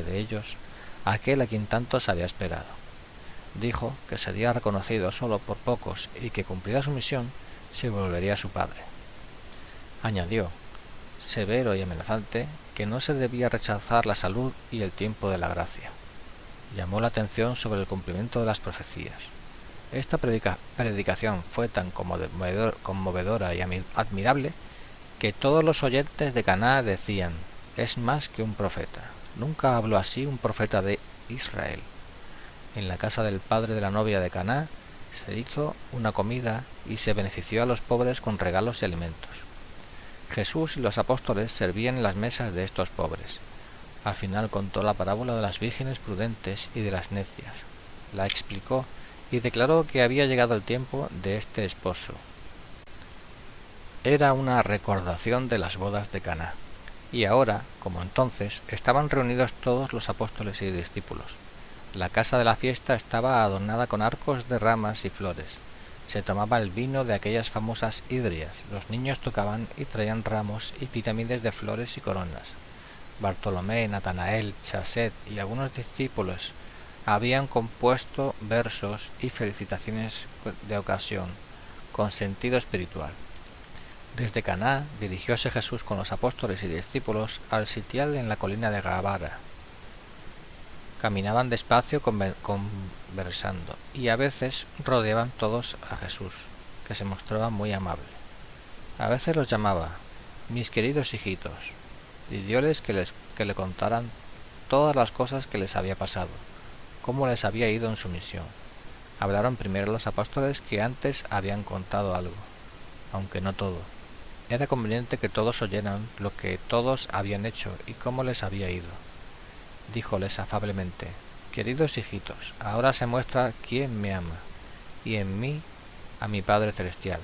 de ellos. Aquel a quien tanto se había esperado. Dijo que sería reconocido solo por pocos y que, cumplida su misión, se volvería a su Padre. Añadió, severo y amenazante, que no se debía rechazar la salud y el tiempo de la gracia. Llamó la atención sobre el cumplimiento de las profecías. Esta predicación fue tan conmovedora y admirable que todos los oyentes de Caná decían, es más que un profeta. Nunca habló así un profeta de Israel. En la casa del padre de la novia de Caná se hizo una comida y se benefició a los pobres con regalos y alimentos. Jesús y los apóstoles servían en las mesas de estos pobres. Al final contó la parábola de las vírgenes prudentes y de las necias. La explicó y declaró que había llegado el tiempo de este esposo. Era una recordación de las bodas de Caná. Y ahora, como entonces, estaban reunidos todos los apóstoles y discípulos. La casa de la fiesta estaba adornada con arcos de ramas y flores. Se tomaba el vino de aquellas famosas hidrias. Los niños tocaban y traían ramos y pirámides de flores y coronas. Bartolomé, Natanael, Chaset y algunos discípulos habían compuesto versos y felicitaciones de ocasión, con sentido espiritual. Desde Caná dirigióse Jesús con los apóstoles y discípulos al sitial en la colina de Gabara. Caminaban despacio conversando, y a veces rodeaban todos a Jesús, que se mostraba muy amable. A veces los llamaba, mis queridos hijitos, y dióles que le contaran todas las cosas que les había pasado, cómo les había ido en su misión. Hablaron primero los apóstoles que antes habían contado algo, aunque no todo. Era conveniente que todos oyeran lo que todos habían hecho y cómo les había ido. Díjoles afablemente, queridos hijitos, ahora se muestra quién me ama, y en mí a mi Padre Celestial,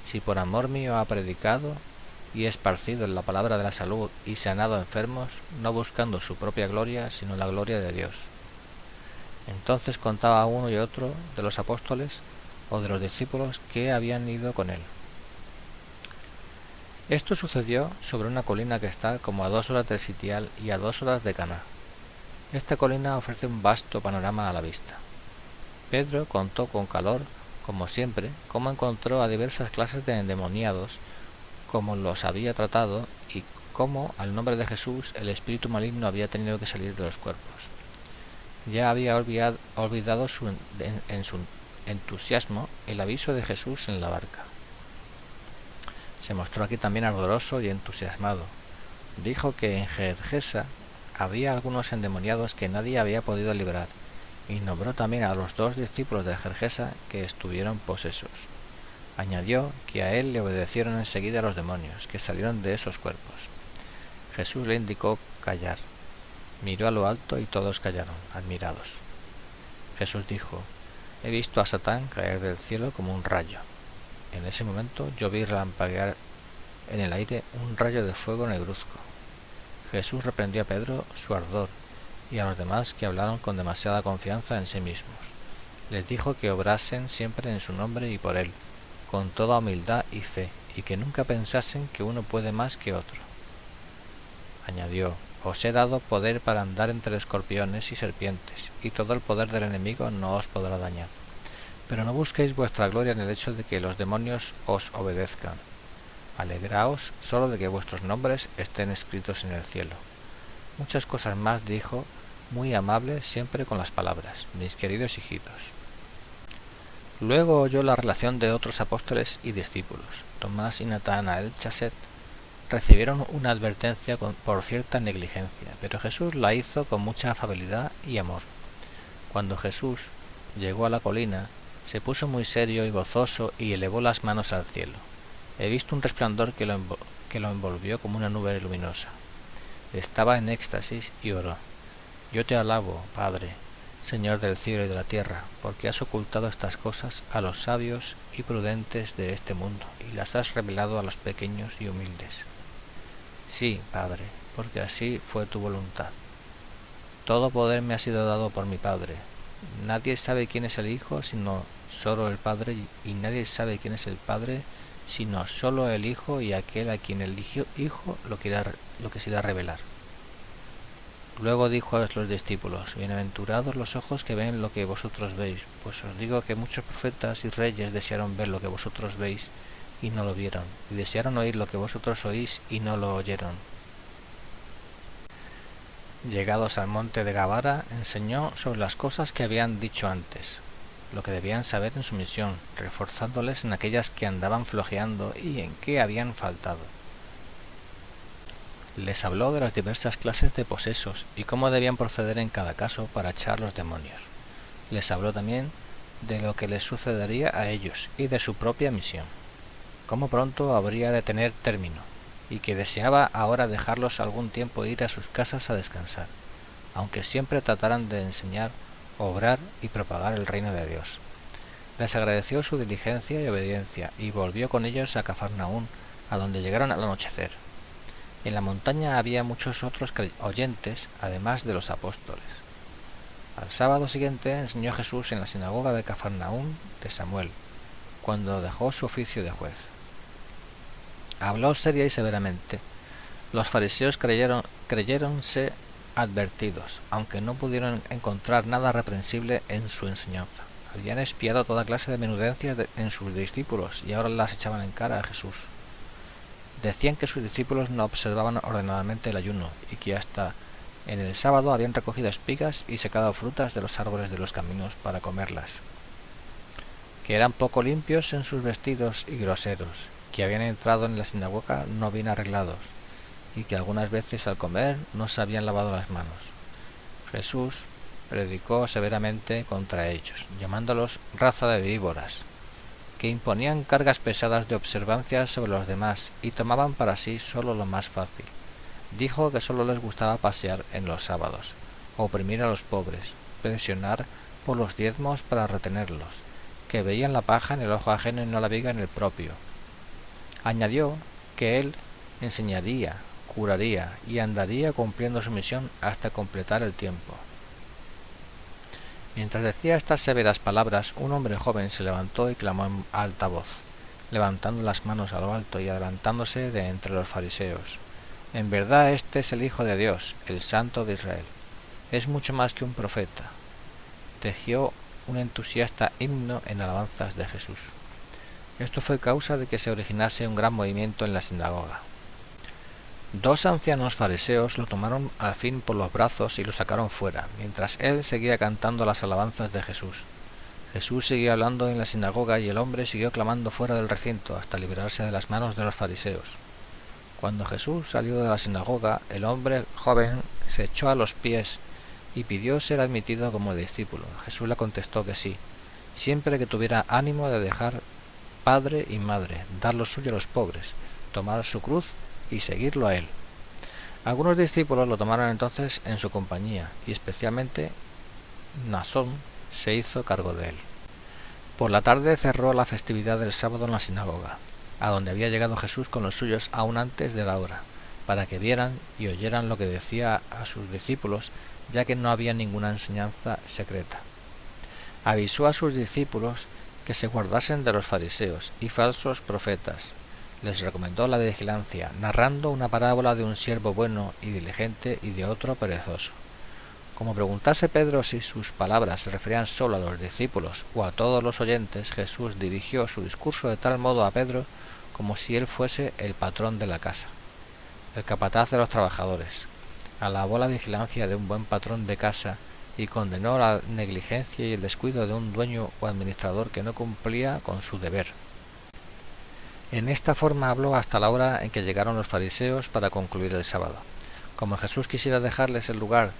si por amor mío ha predicado y esparcido en la palabra de la salud y sanado a enfermos, no buscando su propia gloria, sino la gloria de Dios. Entonces contaba a uno y otro de los apóstoles o de los discípulos que habían ido con él. Esto sucedió sobre una colina que está como a 2 horas del sitial y a 2 horas de Caná. Esta colina ofrece un vasto panorama a la vista. Pedro contó con calor, como siempre, cómo encontró a diversas clases de endemoniados, cómo los había tratado y cómo, al nombre de Jesús, el espíritu maligno había tenido que salir de los cuerpos. Ya había olvidado en su entusiasmo el aviso de Jesús en la barca. Se mostró aquí también ardoroso y entusiasmado. Dijo que en Gergesa había algunos endemoniados que nadie había podido librar, y nombró también a los 2 discípulos de Gergesa que estuvieron posesos. Añadió que a él le obedecieron enseguida los demonios, que salieron de esos cuerpos. Jesús le indicó callar. Miró a lo alto y todos callaron, admirados. Jesús dijo, he visto a Satán caer del cielo como un rayo. En ese momento yo vi relampaguear en el aire un rayo de fuego negruzco. Jesús reprendió a Pedro su ardor y a los demás que hablaron con demasiada confianza en sí mismos. Les dijo que obrasen siempre en su nombre y por él, con toda humildad y fe, y que nunca pensasen que uno puede más que otro. Añadió, os he dado poder para andar entre escorpiones y serpientes, y todo el poder del enemigo no os podrá dañar. Pero no busquéis vuestra gloria en el hecho de que los demonios os obedezcan. Alegraos solo de que vuestros nombres estén escritos en el cielo. Muchas cosas más dijo, muy amable, siempre con las palabras, mis queridos hijitos. Luego oyó la relación de otros apóstoles y discípulos. Tomás y Natanael Chasset recibieron una advertencia por cierta negligencia, pero Jesús la hizo con mucha afabilidad y amor. Cuando Jesús llegó a la colina, se puso muy serio y gozoso y elevó las manos al cielo. He visto un resplandor que lo envolvió como una nube luminosa. Estaba en éxtasis y oró: Yo te alabo, Padre, Señor del cielo y de la tierra, porque has ocultado estas cosas a los sabios y prudentes de este mundo y las has revelado a los pequeños y humildes. Sí, Padre, porque así fue tu voluntad. Todo poder me ha sido dado por mi Padre. Nadie sabe quién es el Hijo sino solo el Padre, y nadie sabe quién es el Padre sino solo el Hijo y aquel a quien el Hijo lo quisiera revelar. Luego dijo a los discípulos: Bienaventurados los ojos que ven lo que vosotros veis, pues os digo que muchos profetas y reyes desearon ver lo que vosotros veis y no lo vieron, y desearon oír lo que vosotros oís y no lo oyeron. Llegados al monte de Gabara, enseñó sobre las cosas que habían dicho antes, lo que debían saber en su misión, reforzándoles en aquellas que andaban flojeando y en que habían faltado. Les habló de las diversas clases de posesos y cómo debían proceder en cada caso para echar los demonios. Les habló también de lo que les sucedería a ellos y de su propia misión, cómo pronto habría de tener término, y que deseaba ahora dejarlos algún tiempo ir a sus casas a descansar, aunque siempre trataran de enseñar, obrar y propagar el reino de Dios. Les agradeció su diligencia y obediencia y volvió con ellos a Cafarnaún, a donde llegaron al anochecer. En la montaña había muchos otros oyentes, además de los apóstoles. Al sábado siguiente enseñó Jesús en la sinagoga de Cafarnaún de Samuel, cuando dejó su oficio de juez. Habló seria y severamente. Los fariseos creyéronse advertidos, aunque no pudieron encontrar nada reprensible en su enseñanza. Habían espiado toda clase de menudencias en sus discípulos y ahora las echaban en cara a Jesús. Decían que sus discípulos no observaban ordenadamente el ayuno y que hasta en el sábado habían recogido espigas y secado frutas de los árboles de los caminos para comerlas, que eran poco limpios en sus vestidos y groseros, que habían entrado en la sinagoga no bien arreglados y que algunas veces al comer no se habían lavado las manos. Jesús predicó severamente contra ellos, llamándolos raza de víboras, que imponían cargas pesadas de observancia sobre los demás y tomaban para sí solo lo más fácil. Dijo que solo les gustaba pasear en los sábados, oprimir a los pobres, presionar por los diezmos para retenerlos, que veían la paja en el ojo ajeno y no la viga en el propio. Añadió que él enseñaría, curaría y andaría cumpliendo su misión hasta completar el tiempo. Mientras decía estas severas palabras, un hombre joven se levantó y clamó en alta voz, levantando las manos a lo alto y adelantándose de entre los fariseos: En verdad este es el Hijo de Dios, el Santo de Israel. Es mucho más que un profeta. Tejió un entusiasta himno en alabanzas de Jesús. Esto fue causa de que se originase un gran movimiento en la sinagoga. Dos ancianos fariseos lo tomaron al fin por los brazos y lo sacaron fuera, mientras él seguía cantando las alabanzas de Jesús. Jesús seguía hablando en la sinagoga y el hombre siguió clamando fuera del recinto hasta librarse de las manos de los fariseos. Cuando Jesús salió de la sinagoga, el hombre joven se echó a los pies y pidió ser admitido como discípulo. Jesús le contestó que sí, siempre que tuviera ánimo de dejar padre y madre, dar lo suyo a los pobres, tomar su cruz y seguirlo a él. Algunos discípulos lo tomaron entonces en su compañía, y especialmente Nasón se hizo cargo de él. Por la tarde cerró la festividad del sábado en la sinagoga, a donde había llegado Jesús con los suyos aún antes de la hora, para que vieran y oyeran lo que decía a sus discípulos, ya que no había ninguna enseñanza secreta. Avisó a sus discípulos que se guardasen de los fariseos y falsos profetas. Les recomendó la vigilancia, narrando una parábola de un siervo bueno y diligente y de otro perezoso. Como preguntase Pedro si sus palabras se referían solo a los discípulos o a todos los oyentes, Jesús dirigió su discurso de tal modo a Pedro como si él fuese el patrón de la casa, el capataz de los trabajadores. Alabó la vigilancia de un buen patrón de casa y condenó la negligencia y el descuido de un dueño o administrador que no cumplía con su deber. En esta forma habló hasta la hora en que llegaron los fariseos para concluir el sábado. Como Jesús quisiera dejarles el lugar,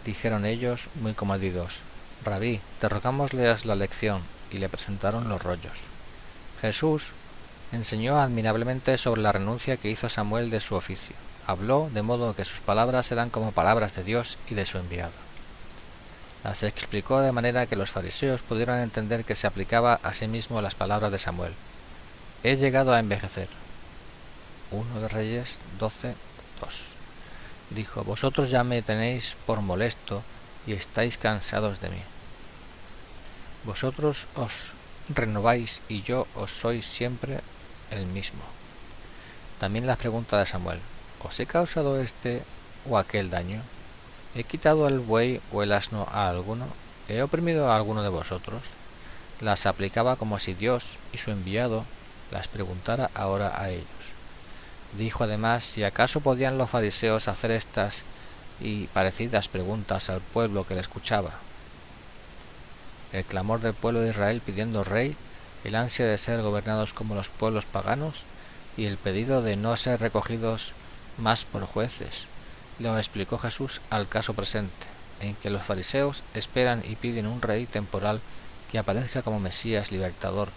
dijeron ellos, muy comedidos: «Rabí, te rogamos leas la lección», y le presentaron los rollos. Jesús enseñó admirablemente sobre la renuncia que hizo Samuel de su oficio. Habló de modo que sus palabras eran como palabras de Dios y de su enviado. Las explicó de manera que los fariseos pudieran entender que se aplicaba a sí mismo las palabras de Samuel. He llegado a envejecer. 1 de Reyes 12:2. Dijo: vosotros ya me tenéis por molesto y estáis cansados de mí. Vosotros os renováis y yo os soy siempre el mismo. También la pregunta de Samuel: ¿os he causado este o aquel daño? ¿He quitado el buey o el asno a alguno? ¿He oprimido a alguno de vosotros? Las aplicaba como si Dios y su enviado las preguntara ahora a ellos. Dijo además si acaso podían los fariseos hacer estas y parecidas preguntas al pueblo que le escuchaba. El clamor del pueblo de Israel pidiendo rey, el ansia de ser gobernados como los pueblos paganos y el pedido de no ser recogidos más por jueces, lo explicó Jesús al caso presente, en que los fariseos esperan y piden un rey temporal que aparezca como Mesías libertador,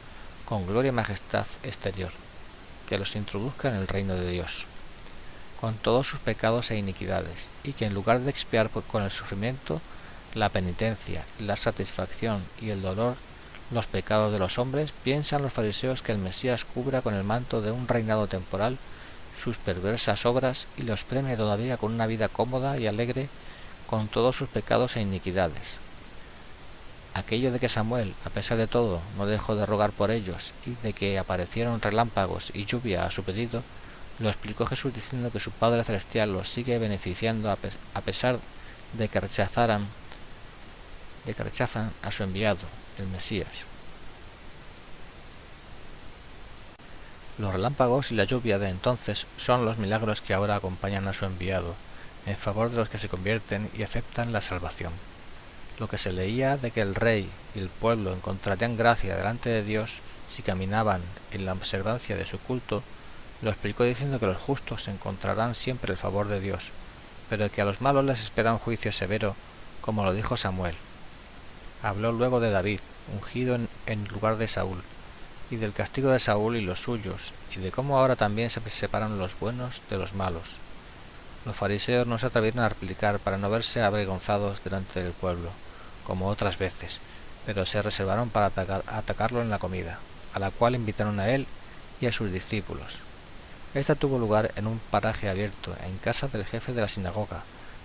con gloria y majestad exterior, que los introduzca en el reino de Dios, con todos sus pecados e iniquidades, y que en lugar de expiar con el sufrimiento, la penitencia, la satisfacción y el dolor los pecados de los hombres, piensan los fariseos que el Mesías cubra con el manto de un reinado temporal sus perversas obras y los premie todavía con una vida cómoda y alegre con todos sus pecados e iniquidades. Aquello de que Samuel, a pesar de todo, no dejó de rogar por ellos y de que aparecieron relámpagos y lluvia a su pedido, lo explicó Jesús diciendo que su Padre Celestial los sigue beneficiando a pesar de que rechazan a su enviado, el Mesías. Los relámpagos y la lluvia de entonces son los milagros que ahora acompañan a su enviado, en favor de los que se convierten y aceptan la salvación. Lo que se leía de que el rey y el pueblo encontrarían gracia delante de Dios si caminaban en la observancia de su culto, lo explicó diciendo que los justos encontrarán siempre el favor de Dios, pero que a los malos les espera un juicio severo, como lo dijo Samuel. Habló luego de David, ungido en lugar de Saúl, y del castigo de Saúl y los suyos, y de cómo ahora también se separan los buenos de los malos. Los fariseos no se atrevieron a replicar para no verse avergonzados delante del pueblo, como otras veces, pero se reservaron para atacarlo en la comida, a la cual invitaron a él y a sus discípulos. Esta tuvo lugar en un paraje abierto, en casa del jefe de la sinagoga,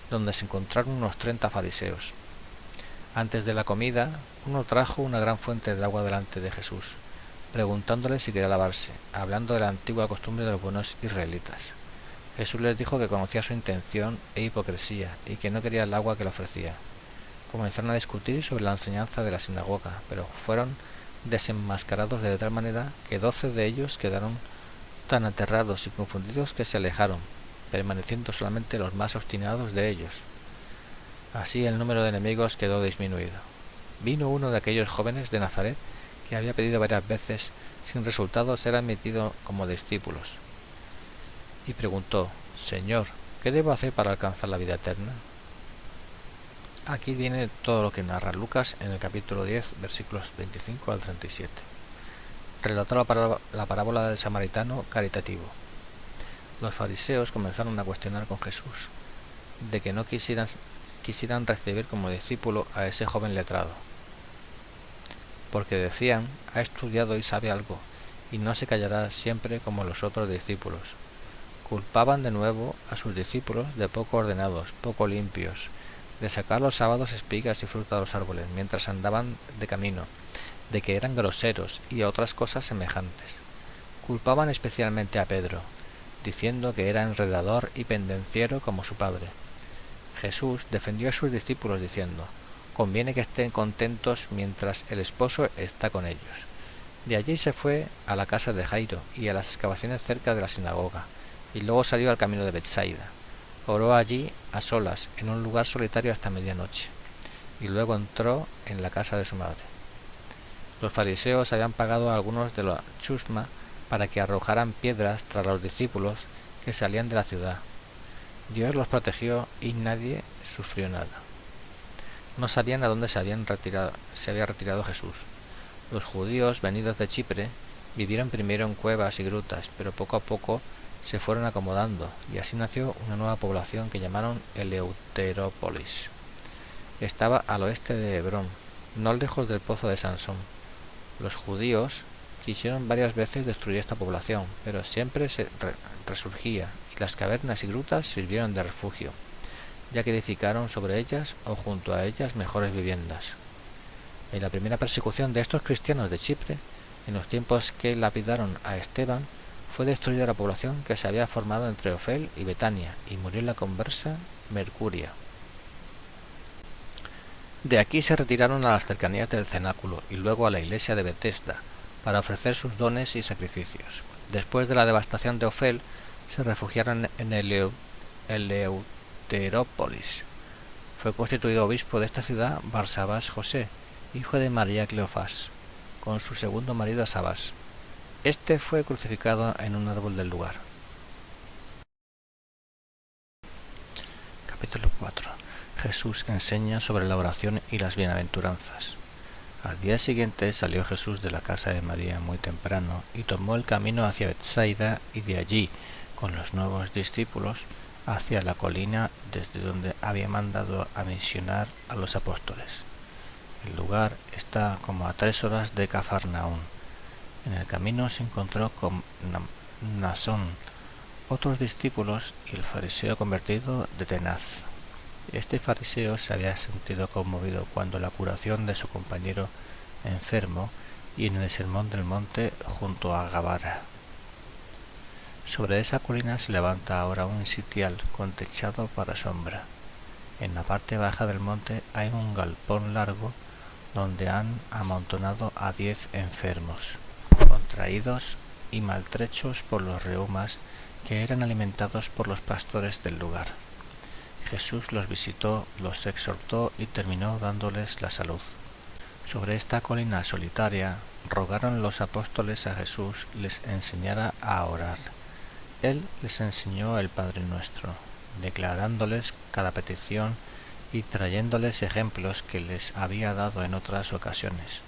donde se encontraron unos 30 fariseos. Antes de la comida, uno trajo una gran fuente de agua delante de Jesús, preguntándole si quería lavarse, hablando de la antigua costumbre de los buenos israelitas. Jesús les dijo que conocía su intención e hipocresía y que no quería el agua que le ofrecía. Comenzaron a discutir sobre la enseñanza de la sinagoga, pero fueron desenmascarados de tal manera que 12 de ellos quedaron tan aterrados y confundidos que se alejaron, permaneciendo solamente los más obstinados de ellos. Así el número de enemigos quedó disminuido. Vino uno de aquellos jóvenes de Nazaret que había pedido varias veces, sin resultado, ser admitido como discípulos, y preguntó: Señor, ¿qué debo hacer para alcanzar la vida eterna? Aquí viene todo lo que narra Lucas en el capítulo 10, versículos 25 al 37. Relató la parábola del samaritano caritativo. Los fariseos comenzaron a cuestionar con Jesús de que no quisieran recibir como discípulo a ese joven letrado, porque decían: ha estudiado y sabe algo, y no se callará siempre como los otros discípulos. Culpaban de nuevo a sus discípulos de poco ordenados, poco limpios, de sacar los sábados espigas y fruta de los árboles mientras andaban de camino, de que eran groseros y otras cosas semejantes. Culpaban especialmente a Pedro, diciendo que era enredador y pendenciero como su padre. Jesús defendió a sus discípulos diciendo: conviene que estén contentos mientras el esposo está con ellos. De allí se fue a la casa de Jairo y a las excavaciones cerca de la sinagoga, y luego salió al camino de Betsaida. Oró allí a solas, en un lugar solitario hasta medianoche. y luego entró en la casa de su madre. Los fariseos habían pagado a algunos de la chusma para que arrojaran piedras tras los discípulos que salían de la ciudad. Dios los protegió y nadie sufrió nada. No sabían a dónde se había retirado Jesús. Los judíos venidos de Chipre vivieron primero en cuevas y grutas, pero poco a poco se fueron acomodando, y así nació una nueva población que llamaron Eleuterópolis. Estaba al oeste de Hebrón, no lejos del pozo de Sansón. Los judíos quisieron varias veces destruir esta población, pero siempre se resurgía, y las cavernas y grutas sirvieron de refugio, ya que edificaron sobre ellas o junto a ellas mejores viviendas. En la primera persecución de estos cristianos de Chipre, en los tiempos que lapidaron a Esteban, fue destruida la población que se había formado entre Ofel y Betania, y murió la conversa Mercuria. De aquí se retiraron a las cercanías del cenáculo y luego a la iglesia de Betesda para ofrecer sus dones y sacrificios. Después de la devastación de Ofel, se refugiaron en Eleuterópolis. Fue constituido obispo de esta ciudad Barsabás José, hijo de María Cleofás, con su segundo marido Sabás. Este fue crucificado en un árbol del lugar. Capítulo 4. Jesús enseña sobre la oración y las bienaventuranzas. Al día siguiente salió Jesús de la casa de María muy temprano y tomó el camino hacia Betsaida, y de allí, con los nuevos discípulos, hacia la colina desde donde había mandado a misionar a los apóstoles. El lugar está como a 3 horas de Cafarnaún. En el camino se encontró con Mnasón, otros discípulos y el fariseo convertido de Tenaz. Este fariseo se había sentido conmovido cuando la curación de su compañero enfermo y en el sermón del monte junto a Gabara. Sobre esa colina se levanta ahora un sitial con techado para sombra. En la parte baja del monte hay un galpón largo donde han amontonado a 10 enfermos, contraídos y maltrechos por los reumas, que eran alimentados por los pastores del lugar. Jesús los visitó, los exhortó y terminó dándoles la salud. Sobre esta colina solitaria rogaron los apóstoles a Jesús les enseñara a orar. Él les enseñó el Padre Nuestro, declarándoles cada petición y trayéndoles ejemplos que les había dado en otras ocasiones,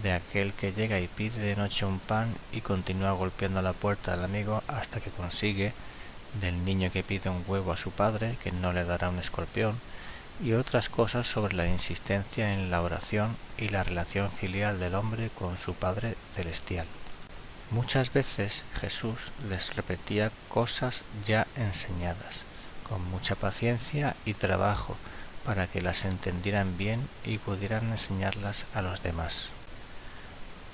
de aquel que llega y pide de noche un pan y continúa golpeando la puerta del amigo hasta que consigue, del niño que pide un huevo a su padre que no le dará un escorpión, y otras cosas sobre la insistencia en la oración y la relación filial del hombre con su Padre Celestial. Muchas veces Jesús les repetía cosas ya enseñadas, con mucha paciencia y trabajo, para que las entendieran bien y pudieran enseñarlas a los demás.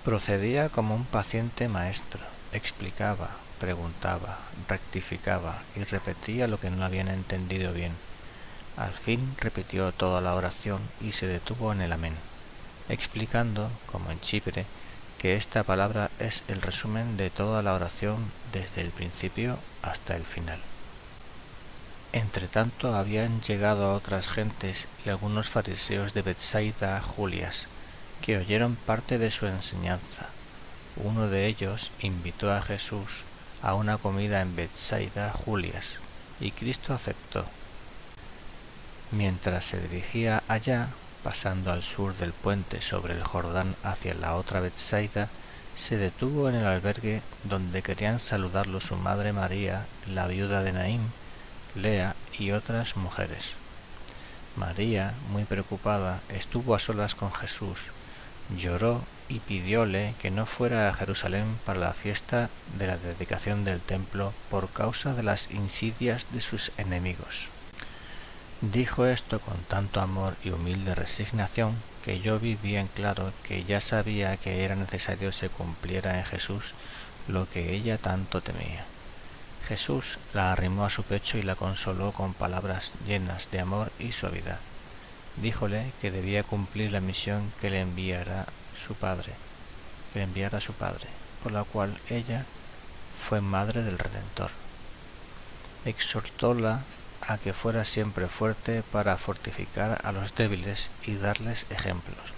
Procedía como un paciente maestro, explicaba, preguntaba, rectificaba y repetía lo que no habían entendido bien. Al fin repitió toda la oración y se detuvo en el amén, explicando, como en Chipre, que esta palabra es el resumen de toda la oración desde el principio hasta el final. Entretanto habían llegado otras gentes y algunos fariseos de Betsaida Julias, que oyeron parte de su enseñanza. Uno de ellos invitó a Jesús a una comida en Betsaida Julias, y Cristo aceptó. Mientras se dirigía allá, pasando al sur del puente sobre el Jordán hacia la otra Betsaida, se detuvo en el albergue donde querían saludarlo su madre María, la viuda de Naín, Lea y otras mujeres. María, muy preocupada, estuvo a solas con Jesús, lloró y pidióle que no fuera a Jerusalén para la fiesta de la dedicación del templo por causa de las insidias de sus enemigos. Dijo esto con tanto amor y humilde resignación que yo vi bien claro que ya sabía que era necesario se cumpliera en Jesús lo que ella tanto temía. Jesús la arrimó a su pecho y la consoló con palabras llenas de amor y suavidad. Díjole que debía cumplir la misión que le enviara su padre, por la cual ella fue madre del Redentor. Exhortóla a que fuera siempre fuerte para fortificar a los débiles y darles ejemplos.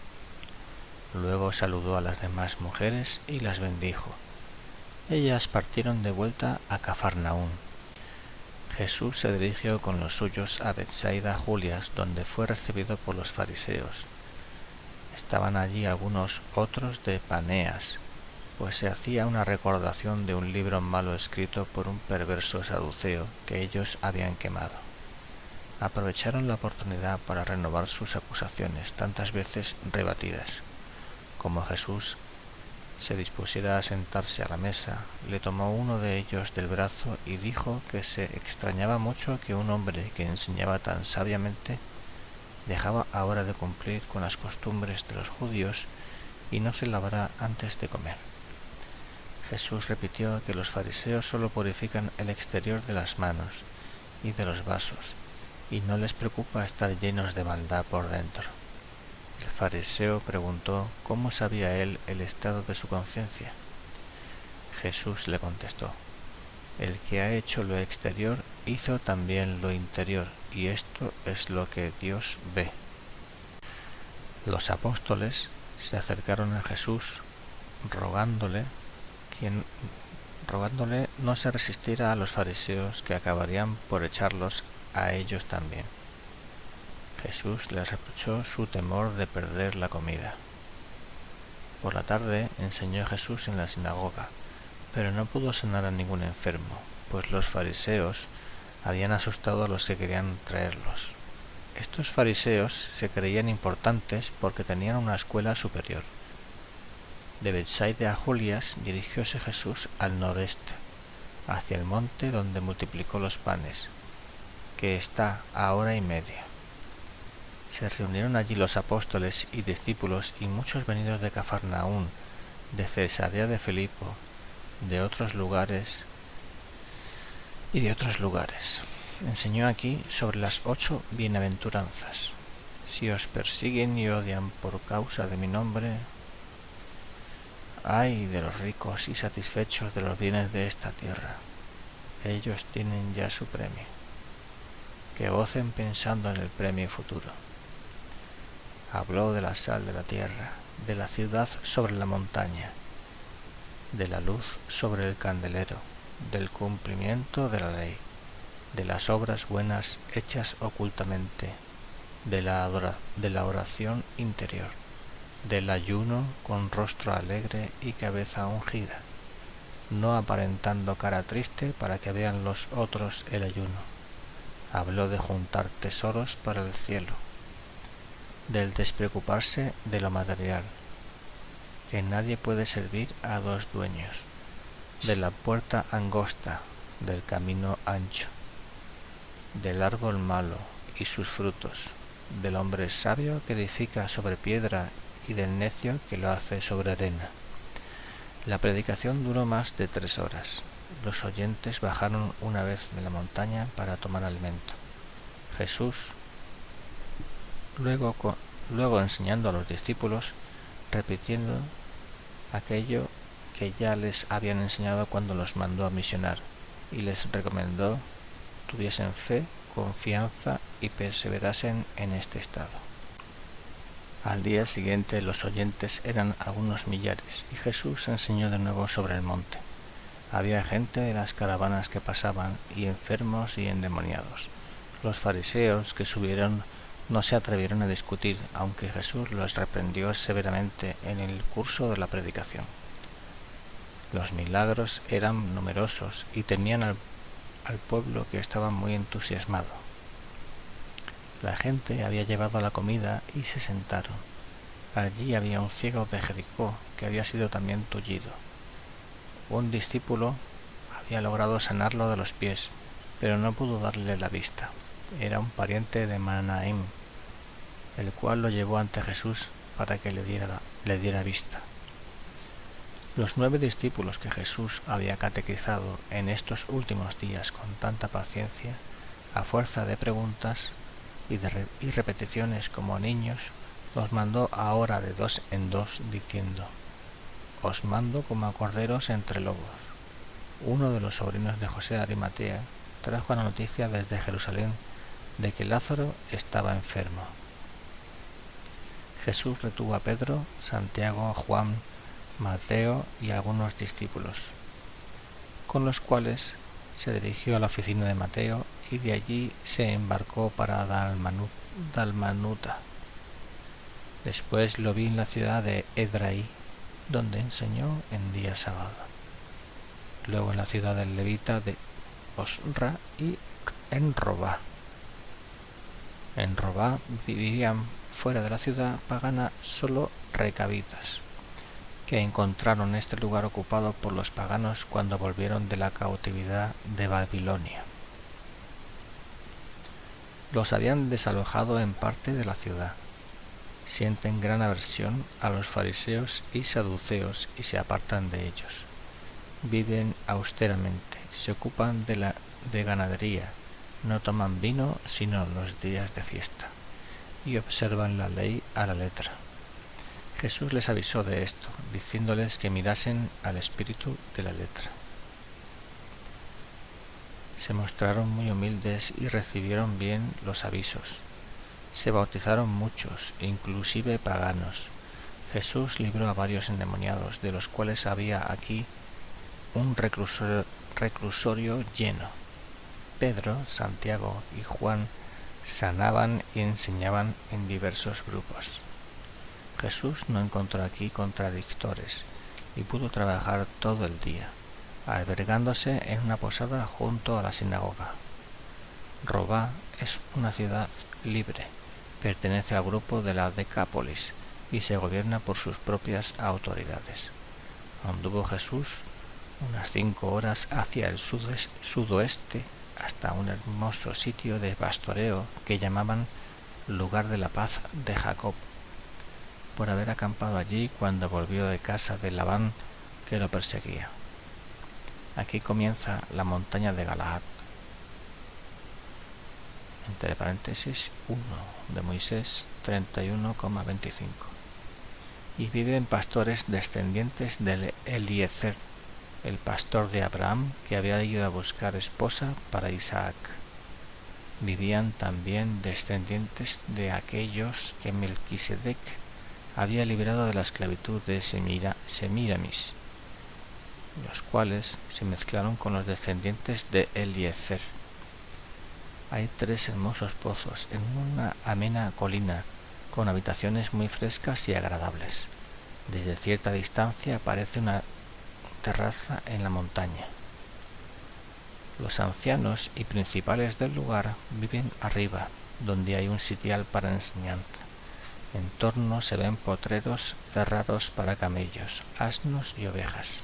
Luego saludó a las demás mujeres y las bendijo. Ellas partieron de vuelta a Cafarnaún. Jesús se dirigió con los suyos a Betsaida Julias, donde fue recibido por los fariseos. Estaban allí algunos otros de Paneas, pues se hacía una recordación de un libro malo escrito por un perverso saduceo que ellos habían quemado. Aprovecharon la oportunidad para renovar sus acusaciones, tantas veces rebatidas. Como Jesús se dispusiera a sentarse a la mesa, le tomó uno de ellos del brazo y dijo que se extrañaba mucho que un hombre que enseñaba tan sabiamente dejaba ahora de cumplir con las costumbres de los judíos y no se lavara antes de comer. Jesús repitió que los fariseos solo purifican el exterior de las manos y de los vasos, y no les preocupa estar llenos de maldad por dentro. El fariseo preguntó cómo sabía él el estado de su conciencia. Jesús le contestó: el que ha hecho lo exterior hizo también lo interior, y esto es lo que Dios ve. Los apóstoles se acercaron a Jesús rogándole no se resistiera a los fariseos, que acabarían por echarlos a ellos también. Jesús les reprochó su temor de perder la comida. Por la tarde enseñó Jesús en la sinagoga, pero no pudo sanar a ningún enfermo, pues los fariseos habían asustado a los que querían traerlos. Estos fariseos se creían importantes porque tenían una escuela superior. De Betsaida a Julias dirigióse Jesús al noreste, hacia el monte donde multiplicó los panes, que está a 1:30. Se reunieron allí los apóstoles y discípulos y muchos venidos de Cafarnaún, de Cesarea de Filipo, de otros lugares. Enseñó aquí sobre las 8 bienaventuranzas. Si os persiguen y odian por causa de mi nombre, ay de los ricos y satisfechos de los bienes de esta tierra. Ellos tienen ya su premio. Que gocen pensando en el premio futuro. Habló de la sal de la tierra, de la ciudad sobre la montaña, de la luz sobre el candelero, del cumplimiento de la ley, de las obras buenas hechas ocultamente, de la oración interior, del ayuno con rostro alegre y cabeza ungida, no aparentando cara triste para que vean los otros el ayuno. Habló de juntar tesoros para el cielo, del despreocuparse de lo material, que nadie puede servir a dos dueños, de la puerta angosta, del camino ancho, del árbol malo y sus frutos, del hombre sabio que edifica sobre piedra y del necio que lo hace sobre arena. La predicación duró más de 3 horas. Los oyentes bajaron una vez de la montaña para tomar alimento. Jesús, luego enseñando a los discípulos, repitiendo aquello que ya les habían enseñado cuando los mandó a misionar, y les recomendó tuviesen fe, confianza y perseverasen en este estado. Al día siguiente los oyentes eran algunos millares, y Jesús enseñó de nuevo sobre el monte. Había gente de las caravanas que pasaban, y enfermos y endemoniados. Los fariseos que subieron no se atrevieron a discutir, aunque Jesús los reprendió severamente en el curso de la predicación. Los milagros eran numerosos y tenían al pueblo que estaba muy entusiasmado. La gente había llevado la comida y se sentaron. Allí había un ciego de Jericó que había sido también tullido. Un discípulo había logrado sanarlo de los pies, pero no pudo darle la vista. Era un pariente de Manaim, el cual lo llevó ante Jesús para que le diera vista. Los 9 discípulos que Jesús había catequizado en estos últimos días con tanta paciencia, a fuerza de preguntas y repeticiones como niños, los mandó ahora de 2 en 2, diciendo: os mando como a corderos entre lobos. Uno de los sobrinos de José de Arimatea, trajo la noticia desde Jerusalén de que Lázaro estaba enfermo. Jesús retuvo a Pedro, Santiago, Juan, Mateo y algunos discípulos, con los cuales se dirigió a la oficina de Mateo y de allí se embarcó para Dalmanuta. Después lo vi en la ciudad de Edraí, donde enseñó en día sábado. Luego en la ciudad del levita de Osra y en Robá. En Robá vivían fuera de la ciudad pagana solo recabitas, que encontraron este lugar ocupado por los paganos cuando volvieron de la cautividad de Babilonia. Los habían desalojado en parte de la ciudad. Sienten gran aversión a los fariseos y saduceos y se apartan de ellos. Viven austeramente, se ocupan de ganadería, no toman vino sino los días de fiesta, y observan la ley a la letra. Jesús les avisó de esto, diciéndoles que mirasen al espíritu de la letra. Se mostraron muy humildes y recibieron bien los avisos. Se bautizaron muchos, inclusive paganos. Jesús libró a varios endemoniados, de los cuales había aquí un reclusorio lleno. Pedro, Santiago y Juan sanaban y enseñaban en diversos grupos. Jesús no encontró aquí contradictores y pudo trabajar todo el día, albergándose en una posada junto a la sinagoga. Robá es una ciudad libre, pertenece al grupo de la Decápolis y se gobierna por sus propias autoridades. Anduvo Jesús unas 5 horas hacia el sudoeste hasta un hermoso sitio de pastoreo que llamaban Lugar de la Paz de Jacob, por haber acampado allí cuando volvió de casa de Labán que lo perseguía. Aquí comienza la montaña de Galaad, entre paréntesis 1 de Moisés 31,25, y viven pastores descendientes de Eliezer, el pastor de Abraham, que había ido a buscar esposa para Isaac. Vivían también descendientes de aquellos que Melquisedec había liberado de la esclavitud de Semiramis, los cuales se mezclaron con los descendientes de Eliezer. Hay 3 hermosos pozos en una amena colina, con habitaciones muy frescas y agradables. Desde cierta distancia aparece una terraza en la montaña. Los ancianos y principales del lugar viven arriba, donde hay un sitial para enseñanza. En torno se ven potreros cerrados para camellos, asnos y ovejas.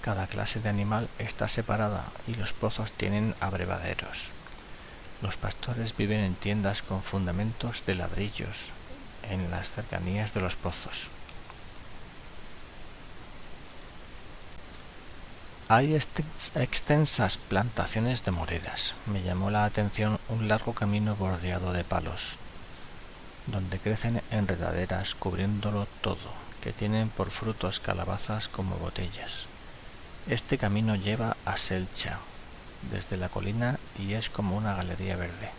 Cada clase de animal está separada y los pozos tienen abrevaderos. Los pastores viven en tiendas con fundamentos de ladrillos en las cercanías de los pozos. Hay extensas plantaciones de moreras. Me llamó la atención un largo camino bordeado de palos, donde crecen enredaderas cubriéndolo todo, que tienen por frutos calabazas como botellas. Este camino lleva a Selcha, desde la colina, y es como una galería verde.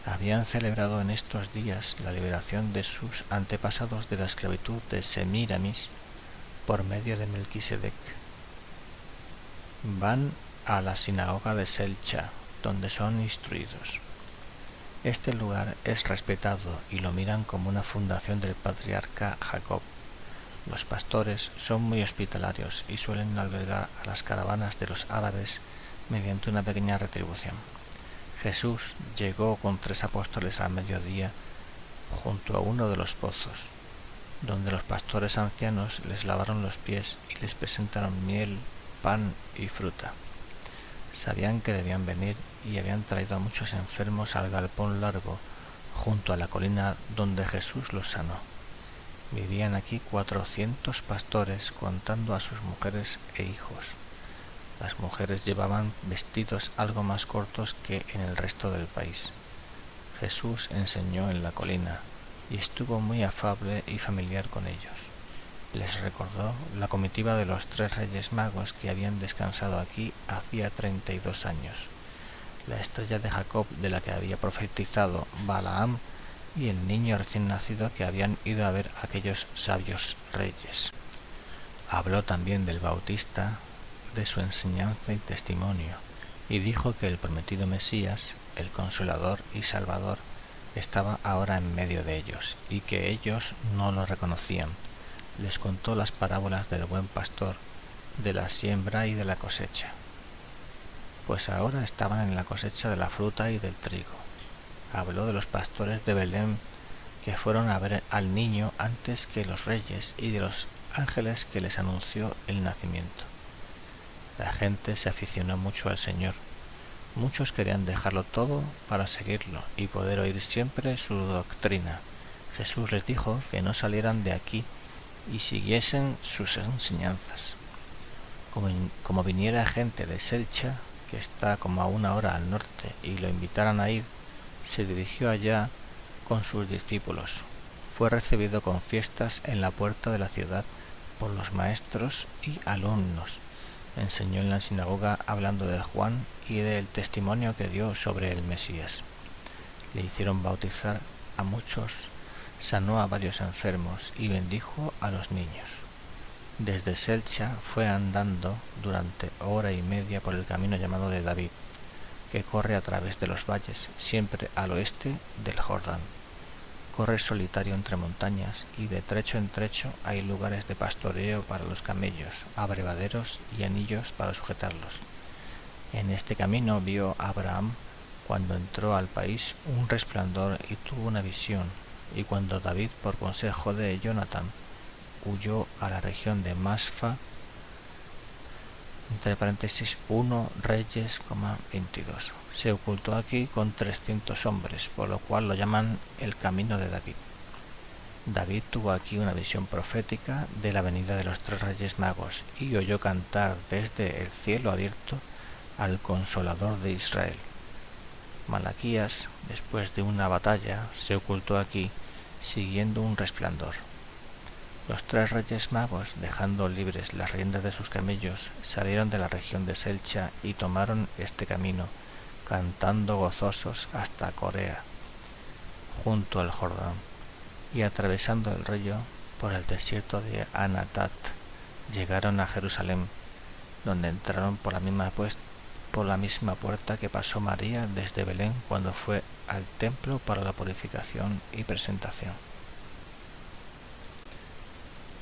Habían celebrado en estos días la liberación de sus antepasados de la esclavitud de Semiramis por medio de Melquisedec. Van a la sinagoga de Selcha, donde son instruidos. Este lugar es respetado y lo miran como una fundación del patriarca Jacob. Los pastores son muy hospitalarios y suelen albergar a las caravanas de los árabes mediante una pequeña retribución. Jesús llegó con 3 apóstoles al mediodía junto a uno de los pozos, donde los pastores ancianos les lavaron los pies y les presentaron miel, pan y fruta. Sabían que debían venir y habían traído a muchos enfermos al galpón largo junto a la colina donde Jesús los sanó. Vivían aquí 400 pastores, contando a sus mujeres e hijos. Las mujeres llevaban vestidos algo más cortos que en el resto del país. Jesús enseñó en la colina y estuvo muy afable y familiar con ellos. Les recordó la comitiva de los 3 reyes magos que habían descansado aquí hacía 32 años, la estrella de Jacob de la que había profetizado Balaam y el niño recién nacido que habían ido a ver a aquellos sabios reyes. Habló también del Bautista, de su enseñanza y testimonio, y dijo que el prometido Mesías, el Consolador y Salvador, estaba ahora en medio de ellos, y que ellos no lo reconocían. Les contó las parábolas del buen pastor, de la siembra y de la cosecha, pues ahora estaban en la cosecha de la fruta y del trigo. Habló de los pastores de Belén que fueron a ver al niño antes que los reyes y de los ángeles que les anunció el nacimiento. La gente se aficionó mucho al Señor. Muchos querían dejarlo todo para seguirlo y poder oír siempre su doctrina. Jesús les dijo que no salieran de aquí y siguiesen sus enseñanzas. Como viniera gente de Selcha, que está como a 1 hora al norte, y lo invitaran a ir, se dirigió allá con sus discípulos. Fue recibido con fiestas en la puerta de la ciudad por los maestros y alumnos. Enseñó en la sinagoga hablando de Juan y del testimonio que dio sobre el Mesías. Le hicieron bautizar a muchos, sanó a varios enfermos y bendijo a los niños. Desde Selcha fue andando durante 1 hora y media por el camino llamado de David, que corre a través de los valles, siempre al oeste del Jordán. Corre solitario entre montañas y de trecho en trecho hay lugares de pastoreo para los camellos, abrevaderos y anillos para sujetarlos. En este camino vio a Abraham, cuando entró al país, un resplandor y tuvo una visión, y cuando David, por consejo de Jonatán, huyó a la región de Masfa, entre paréntesis 1 Reyes, 22. Se ocultó aquí con 300 hombres, por lo cual lo llaman el camino de David. David tuvo aquí una visión profética de la venida de los 3 reyes magos y oyó cantar desde el cielo abierto al Consolador de Israel. Malaquías, después de una batalla, se ocultó aquí, siguiendo un resplandor. Los 3 reyes magos, dejando libres las riendas de sus camellos, salieron de la región de Selcha y tomaron este camino, cantando gozosos hasta Corea, junto al Jordán, y atravesando el río por el desierto de Anatat, llegaron a Jerusalén, donde entraron por la misma puerta que pasó María desde Belén cuando fue al templo para la purificación y presentación.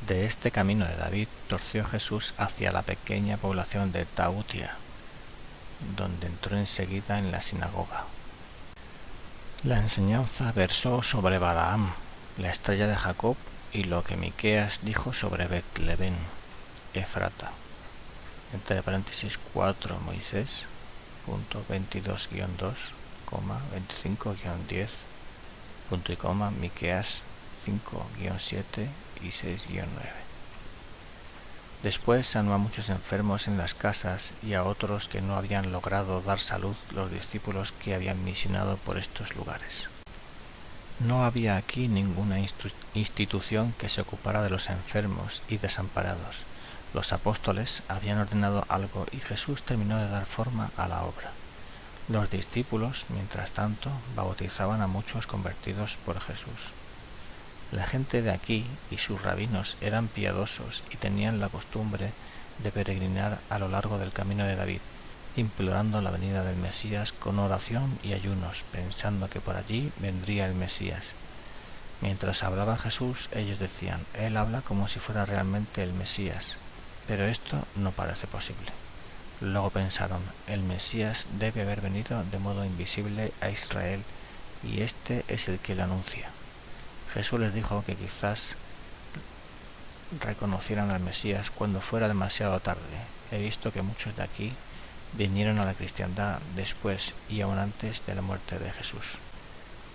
De este camino de David torció Jesús hacia la pequeña población de Tautia, donde entró enseguida en la sinagoga. La enseñanza versó sobre Balaam, la estrella de Jacob, y lo que Miqueas dijo sobre Bet-Leven, Efrata. Entre paréntesis 4 Moisés, punto 22-2, 25-10, punto y coma, Miqueas 5-7 y 6-9. Después sanó a muchos enfermos en las casas y a otros que no habían logrado dar salud los discípulos que habían misionado por estos lugares. No había aquí ninguna institución que se ocupara de los enfermos y desamparados. Los apóstoles habían ordenado algo y Jesús terminó de dar forma a la obra. Los discípulos, mientras tanto, bautizaban a muchos convertidos por Jesús. La gente de aquí y sus rabinos eran piadosos y tenían la costumbre de peregrinar a lo largo del camino de David, implorando la venida del Mesías con oración y ayunos, pensando que por allí vendría el Mesías. Mientras hablaba Jesús, ellos decían: Él habla como si fuera realmente el Mesías, pero esto no parece posible. Luego pensaron: el Mesías debe haber venido de modo invisible a Israel, y este es el que lo anuncia. Jesús les dijo que quizás reconocieran al Mesías cuando fuera demasiado tarde. He visto que muchos de aquí vinieron a la cristiandad después y aún antes de la muerte de Jesús.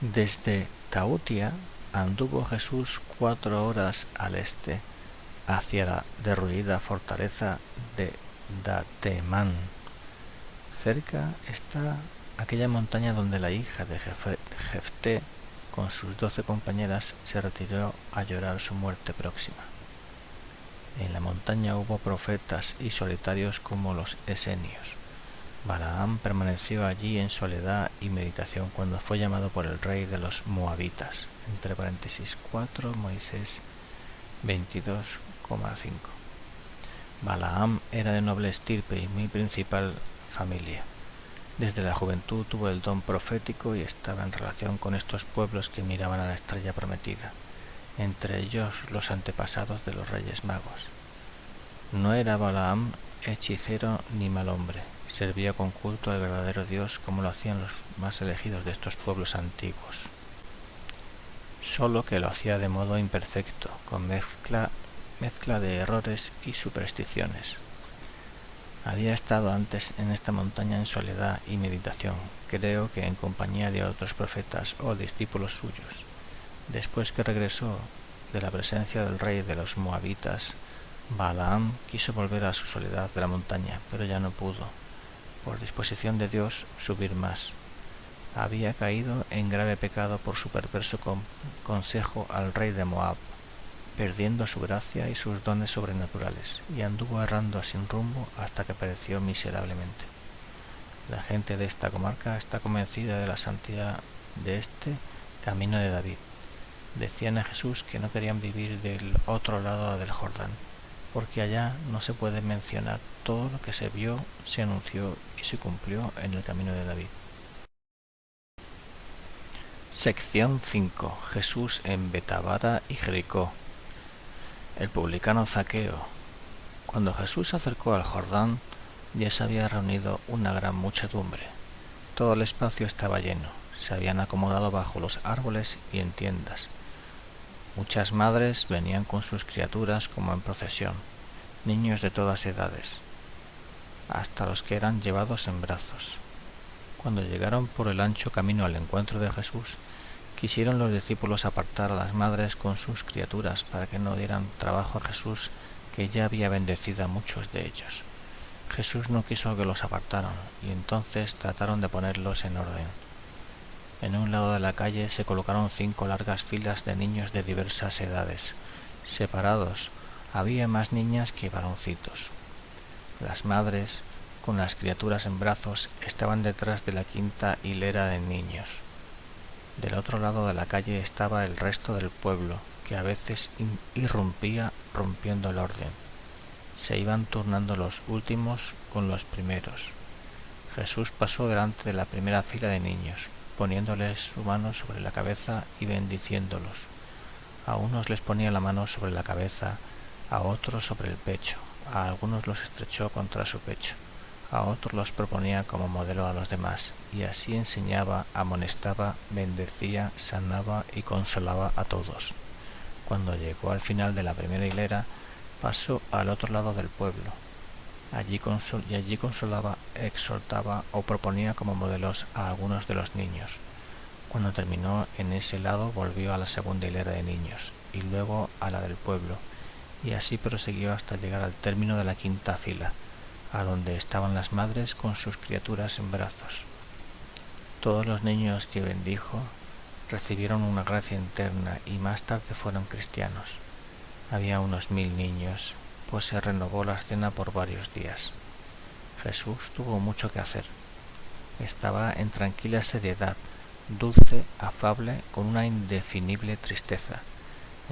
Desde Tautia anduvo Jesús 4 horas al este, hacia la derruida fortaleza de Datemán. Cerca está aquella montaña donde la hija de Jefté, con sus 12 compañeras, se retiró a llorar su muerte próxima. En la montaña hubo profetas y solitarios como los esenios. Balaam permaneció allí en soledad y meditación cuando fue llamado por el rey de los moabitas. Entre paréntesis 4 Moisés 22,5. Balaam era de noble estirpe y muy principal familia. Desde la juventud tuvo el don profético y estaba en relación con estos pueblos que miraban a la estrella prometida, entre ellos los antepasados de los reyes magos. No era Balaam hechicero ni mal hombre, servía con culto al verdadero Dios como lo hacían los más elegidos de estos pueblos antiguos, solo que lo hacía de modo imperfecto, con mezcla de errores y supersticiones. Había estado antes en esta montaña en soledad y meditación, creo que en compañía de otros profetas o discípulos suyos. Después que regresó de la presencia del rey de los moabitas, Balaam quiso volver a su soledad de la montaña, pero ya no pudo, por disposición de Dios, subir más. Había caído en grave pecado por su perverso consejo al rey de Moab, perdiendo su gracia y sus dones sobrenaturales, y anduvo errando sin rumbo hasta que pereció miserablemente. La gente de esta comarca está convencida de la santidad de este camino de David. Decían a Jesús que no querían vivir del otro lado del Jordán, porque allá no se puede mencionar todo lo que se vio, se anunció y se cumplió en el camino de David. Sección 5. Jesús en Betábara y Jericó. El publicano Zaqueo. Cuando Jesús se acercó al Jordán, ya se había reunido una gran muchedumbre. Todo el espacio estaba lleno, se habían acomodado bajo los árboles y en tiendas. Muchas madres venían con sus criaturas como en procesión, niños de todas edades, hasta los que eran llevados en brazos. Cuando llegaron por el ancho camino al encuentro de Jesús, quisieron los discípulos apartar a las madres con sus criaturas para que no dieran trabajo a Jesús, que ya había bendecido a muchos de ellos. Jesús no quiso que los apartaran, y entonces trataron de ponerlos en orden. En un lado de la calle se colocaron 5 largas filas de niños de diversas edades. Separados, había más niñas que varoncitos. Las madres, con las criaturas en brazos, estaban detrás de la quinta hilera de niños. Del otro lado de la calle estaba el resto del pueblo, que a veces irrumpía rompiendo el orden. Se iban turnando los últimos con los primeros. Jesús pasó delante de la primera fila de niños, poniéndoles su mano sobre la cabeza y bendiciéndolos. A unos les ponía la mano sobre la cabeza, a otros sobre el pecho, a algunos los estrechó contra su pecho, a otros los proponía como modelo a los demás, y así enseñaba, amonestaba, bendecía, sanaba y consolaba a todos. Cuando llegó al final de la primera hilera, pasó al otro lado del pueblo. Allí consolaba, exhortaba o proponía como modelos a algunos de los niños. Cuando terminó en ese lado, volvió a la segunda hilera de niños, y luego a la del pueblo, y así prosiguió hasta llegar al término de la quinta fila, a donde estaban las madres con sus criaturas en brazos. Todos los niños que bendijo recibieron una gracia interna y más tarde fueron cristianos. Había unos 1000 niños, pues se renovó la escena por varios días. Jesús tuvo mucho que hacer. Estaba en tranquila seriedad, dulce, afable, con una indefinible tristeza.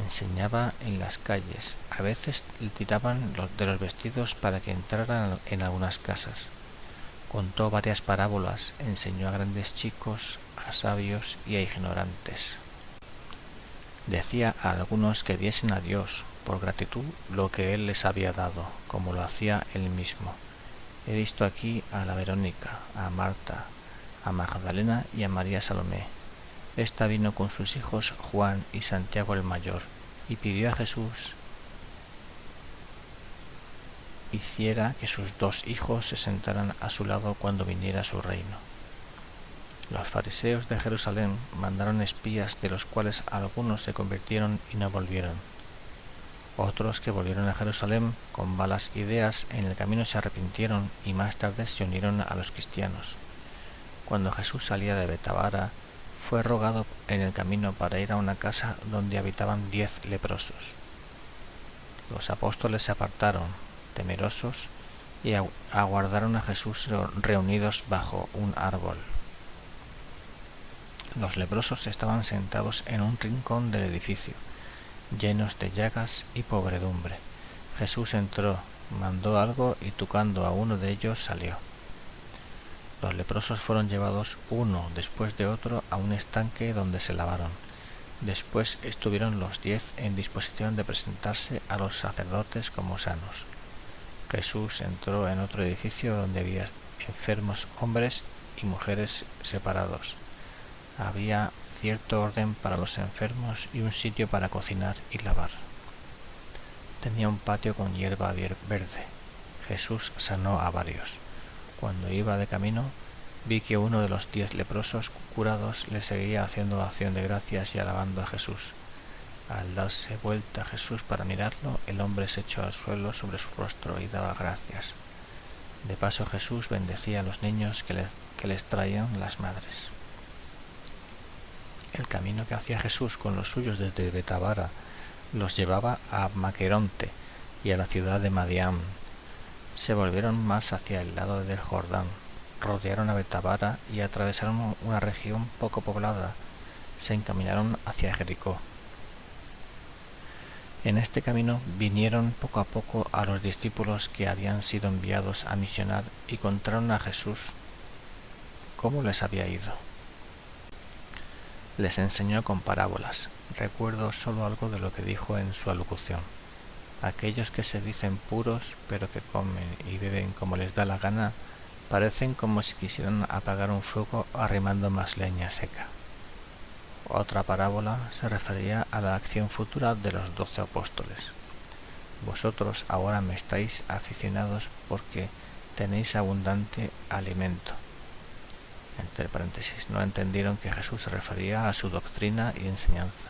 Enseñaba en las calles, a veces le tiraban de los vestidos para que entrara en algunas casas. Contó varias parábolas, enseñó a grandes chicos, a sabios y a ignorantes. Decía a algunos que diesen a Dios, por gratitud, lo que Él les había dado, como lo hacía Él mismo. He visto aquí a la Verónica, a Marta, a Magdalena y a María Salomé. Esta vino con sus hijos Juan y Santiago el mayor, y pidió a Jesús hiciera que sus 2 hijos se sentaran a su lado cuando viniera su reino. Los fariseos de Jerusalén mandaron espías, de los cuales algunos se convirtieron y no volvieron. Otros que volvieron a Jerusalén con malas ideas en el camino se arrepintieron y más tarde se unieron a los cristianos. Cuando Jesús salía de Betábara, fue rogado en el camino para ir a una casa donde habitaban 10 leprosos. Los apóstoles se apartaron, temerosos, y aguardaron a Jesús reunidos bajo un árbol. Los leprosos estaban sentados en un rincón del edificio, llenos de llagas y pobredumbre. Jesús entró, mandó algo y tocando a uno de ellos salió. Los leprosos fueron llevados uno después de otro a un estanque donde se lavaron. Después estuvieron los 10 en disposición de presentarse a los sacerdotes como sanos. Jesús entró en otro edificio donde había enfermos hombres y mujeres separados. Había cierto orden para los enfermos y un sitio para cocinar y lavar. Tenía un patio con hierba verde. Jesús sanó a varios. Cuando iba de camino, vi que uno de los 10 leprosos curados le seguía haciendo acción de gracias y alabando a Jesús. Al darse vuelta Jesús para mirarlo, el hombre se echó al suelo sobre su rostro y daba gracias. De paso Jesús bendecía a los niños que les traían las madres. El camino que hacía Jesús con los suyos desde Betábara los llevaba a Maqueronte y a la ciudad de Madián. Se volvieron más hacia el lado del Jordán, rodearon a Betábara y atravesaron una región poco poblada. Se encaminaron hacia Jericó. En este camino vinieron poco a poco a los discípulos que habían sido enviados a misionar y contaron a Jesús cómo les había ido. Les enseñó con parábolas. Recuerdo solo algo de lo que dijo en su alocución. Aquellos que se dicen puros, pero que comen y beben como les da la gana, parecen como si quisieran apagar un fuego arrimando más leña seca. Otra parábola se refería a la acción futura de los 12 apóstoles. Vosotros ahora me estáis aficionados porque tenéis abundante alimento. Entre paréntesis, no entendieron que Jesús se refería a su doctrina y enseñanza.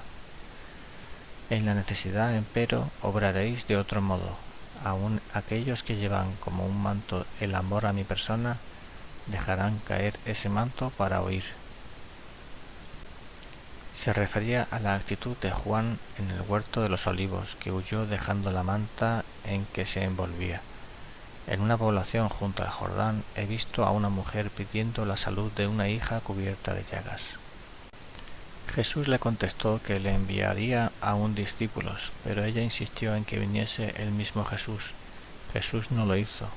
En la necesidad, empero, obraréis de otro modo. Aun aquellos que llevan como un manto el amor a mi persona, dejarán caer ese manto para huir. Se refería a la actitud de Juan en el huerto de los olivos, que huyó dejando la manta en que se envolvía. En una población junto al Jordán he visto a una mujer pidiendo la salud de una hija cubierta de llagas. Jesús le contestó que le enviaría aún discípulos, pero ella insistió en que viniese el mismo Jesús. Jesús no lo hizo,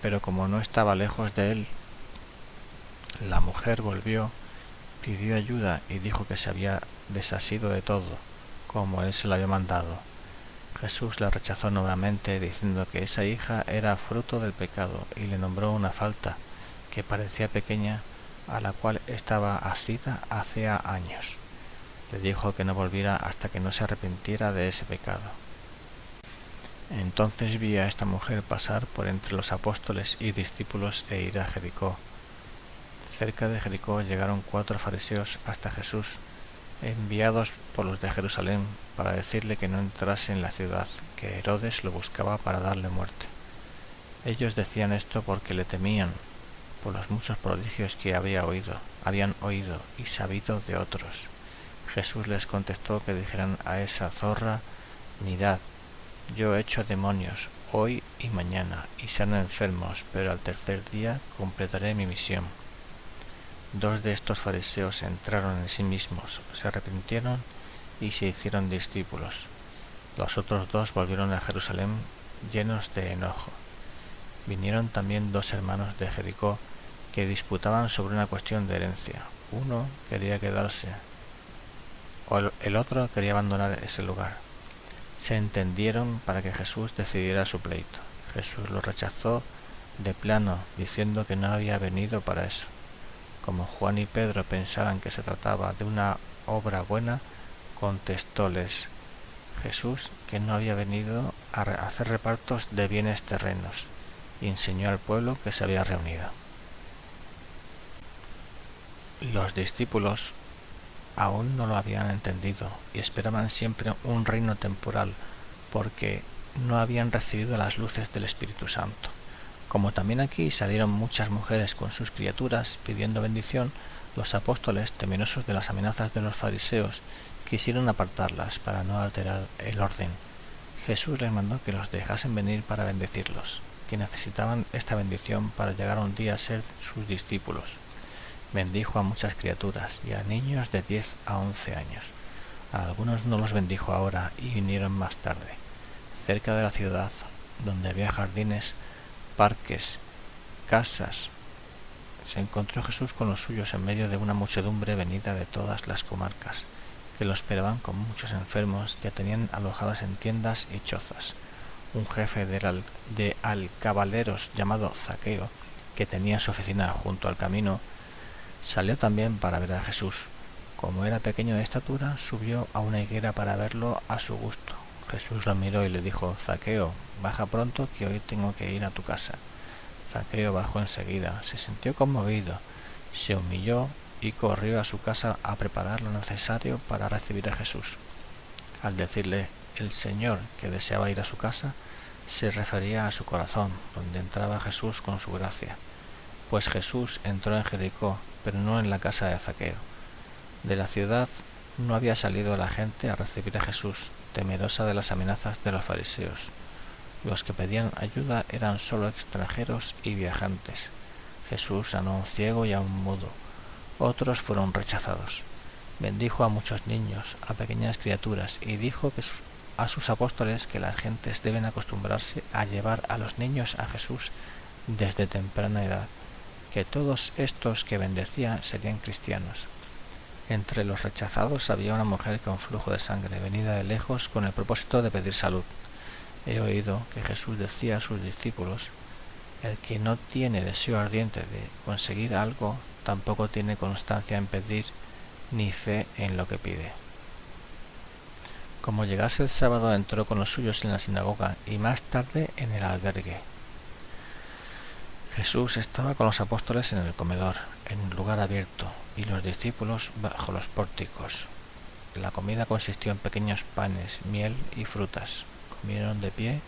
pero como no estaba lejos de él, la mujer volvió, pidió ayuda y dijo que se había desasido de todo, como él se lo había mandado. Jesús la rechazó nuevamente, diciendo que esa hija era fruto del pecado, y le nombró una falta, que parecía pequeña, a la cual estaba asida hacía años. Le dijo que no volviera hasta que no se arrepintiera de ese pecado. Entonces vi a esta mujer pasar por entre los apóstoles y discípulos e ir a Jericó. Cerca de Jericó llegaron 4 fariseos hasta Jesús, enviados por los de Jerusalén, para decirle que no entrase en la ciudad, que Herodes lo buscaba para darle muerte. Ellos decían esto porque le temían, por los muchos prodigios que habían oído y sabido de otros. Jesús les contestó que dijeran a esa zorra: mirad, yo echo demonios hoy y mañana, y sano enfermos, pero al tercer día completaré mi misión. 2 de estos fariseos entraron en sí mismos, se arrepintieron y se hicieron discípulos. Los otros 2 volvieron a Jerusalén llenos de enojo. Vinieron también 2 hermanos de Jericó que disputaban sobre una cuestión de herencia. Uno quería quedarse, el otro quería abandonar ese lugar. Se entendieron para que Jesús decidiera su pleito. Jesús lo rechazó de plano, diciendo que no había venido para eso. Como Juan y Pedro pensaran que se trataba de una obra buena, contestóles Jesús que no había venido a hacer repartos de bienes terrenos, y enseñó al pueblo que se había reunido. Los discípulos aún no lo habían entendido y esperaban siempre un reino temporal, porque no habían recibido las luces del Espíritu Santo. Como también aquí salieron muchas mujeres con sus criaturas pidiendo bendición, los apóstoles, temerosos de las amenazas de los fariseos, quisieron apartarlas para no alterar el orden. Jesús les mandó que los dejasen venir para bendecirlos, que necesitaban esta bendición para llegar un día a ser sus discípulos. Bendijo a muchas criaturas y a niños de 10 a 11 años. A algunos no los bendijo ahora y vinieron más tarde. Cerca de la ciudad, donde había jardines, parques, casas, se encontró Jesús con los suyos en medio de una muchedumbre venida de todas las comarcas, que lo esperaban con muchos enfermos que tenían alojados en tiendas y chozas. Un jefe de alcabaleros llamado Zaqueo, que tenía su oficina junto al camino, salió también para ver a Jesús. Como era pequeño de estatura, subió a una higuera para verlo a su gusto. Jesús lo miró y le dijo: Zaqueo, baja pronto, que hoy tengo que ir a tu casa. Zaqueo bajó enseguida, se sintió conmovido, se humilló y corrió a su casa a preparar lo necesario para recibir a Jesús. Al decirle el Señor que deseaba ir a su casa, se refería a su corazón, donde entraba Jesús con su gracia. Pues Jesús entró en Jericó, pero no en la casa de Zaqueo. De la ciudad no había salido la gente a recibir a Jesús, temerosa de las amenazas de los fariseos. Los que pedían ayuda eran solo extranjeros y viajantes. Jesús sanó a un ciego y a un mudo. Otros fueron rechazados. Bendijo a muchos niños, a pequeñas criaturas, y dijo a sus apóstoles que las gentes deben acostumbrarse a llevar a los niños a Jesús desde temprana edad, que todos estos que bendecía serían cristianos. Entre los rechazados había una mujer con flujo de sangre, venida de lejos con el propósito de pedir salud. He oído que Jesús decía a sus discípulos: el que no tiene deseo ardiente de conseguir algo, tampoco tiene constancia en pedir ni fe en lo que pide. Como llegase el sábado, entró con los suyos en la sinagoga y más tarde en el albergue. Jesús estaba con los apóstoles en el comedor, en un lugar abierto, y los discípulos bajo los pórticos. La comida consistió en pequeños panes, miel y frutas. Comieron de pie.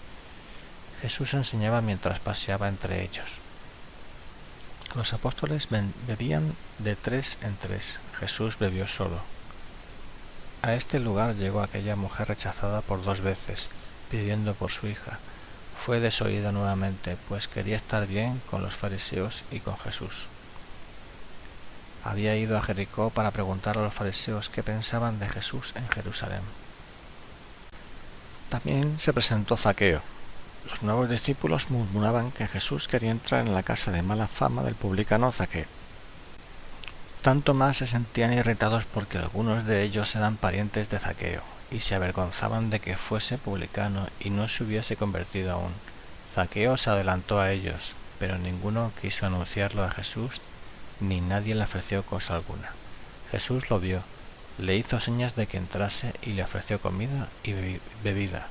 Jesús enseñaba mientras paseaba entre ellos. Los apóstoles bebían de 3 en 3. Jesús bebió solo. A este lugar llegó aquella mujer rechazada por 2 veces, pidiendo por su hija. Fue desoída nuevamente, pues quería estar bien con los fariseos y con Jesús. Había ido a Jericó para preguntar a los fariseos qué pensaban de Jesús en Jerusalén. También se presentó Zaqueo. Los nuevos discípulos murmuraban que Jesús quería entrar en la casa de mala fama del publicano Zaqueo. Tanto más se sentían irritados porque algunos de ellos eran parientes de Zaqueo, y se avergonzaban de que fuese publicano y no se hubiese convertido aún. Zaqueo se adelantó a ellos, pero ninguno quiso anunciarlo a Jesús, ni nadie le ofreció cosa alguna. Jesús lo vio, le hizo señas de que entrase y le ofreció comida y bebida.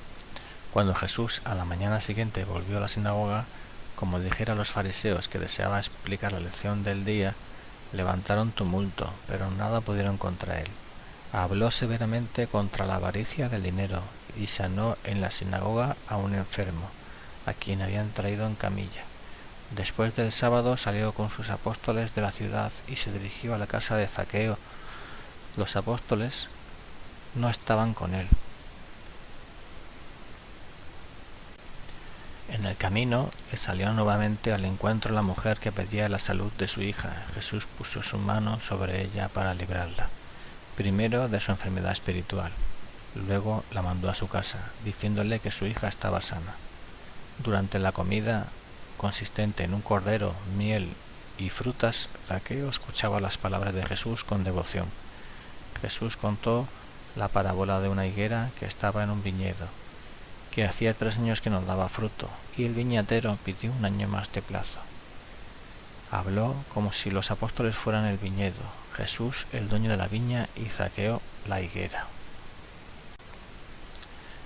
Cuando Jesús a la mañana siguiente volvió a la sinagoga, como dijera a los fariseos que deseaba explicar la lección del día, levantaron tumulto, pero nada pudieron contra él. Habló severamente contra la avaricia del dinero y sanó en la sinagoga a un enfermo, a quien habían traído en camilla. Después del sábado salió con sus apóstoles de la ciudad y se dirigió a la casa de Zaqueo. Los apóstoles no estaban con él. En el camino le salió nuevamente al encuentro la mujer que pedía la salud de su hija. Jesús puso su mano sobre ella para librarla, primero de su enfermedad espiritual. Luego la mandó a su casa, diciéndole que su hija estaba sana. Durante la comida, consistente en un cordero, miel y frutas, Zaqueo escuchaba las palabras de Jesús con devoción. Jesús contó la parábola de una higuera que estaba en un viñedo, que hacía 3 años que no daba fruto, y el viñatero pidió un año más de plazo. Habló como si los apóstoles fueran el viñedo, Jesús el dueño de la viña y Zaqueo la higuera.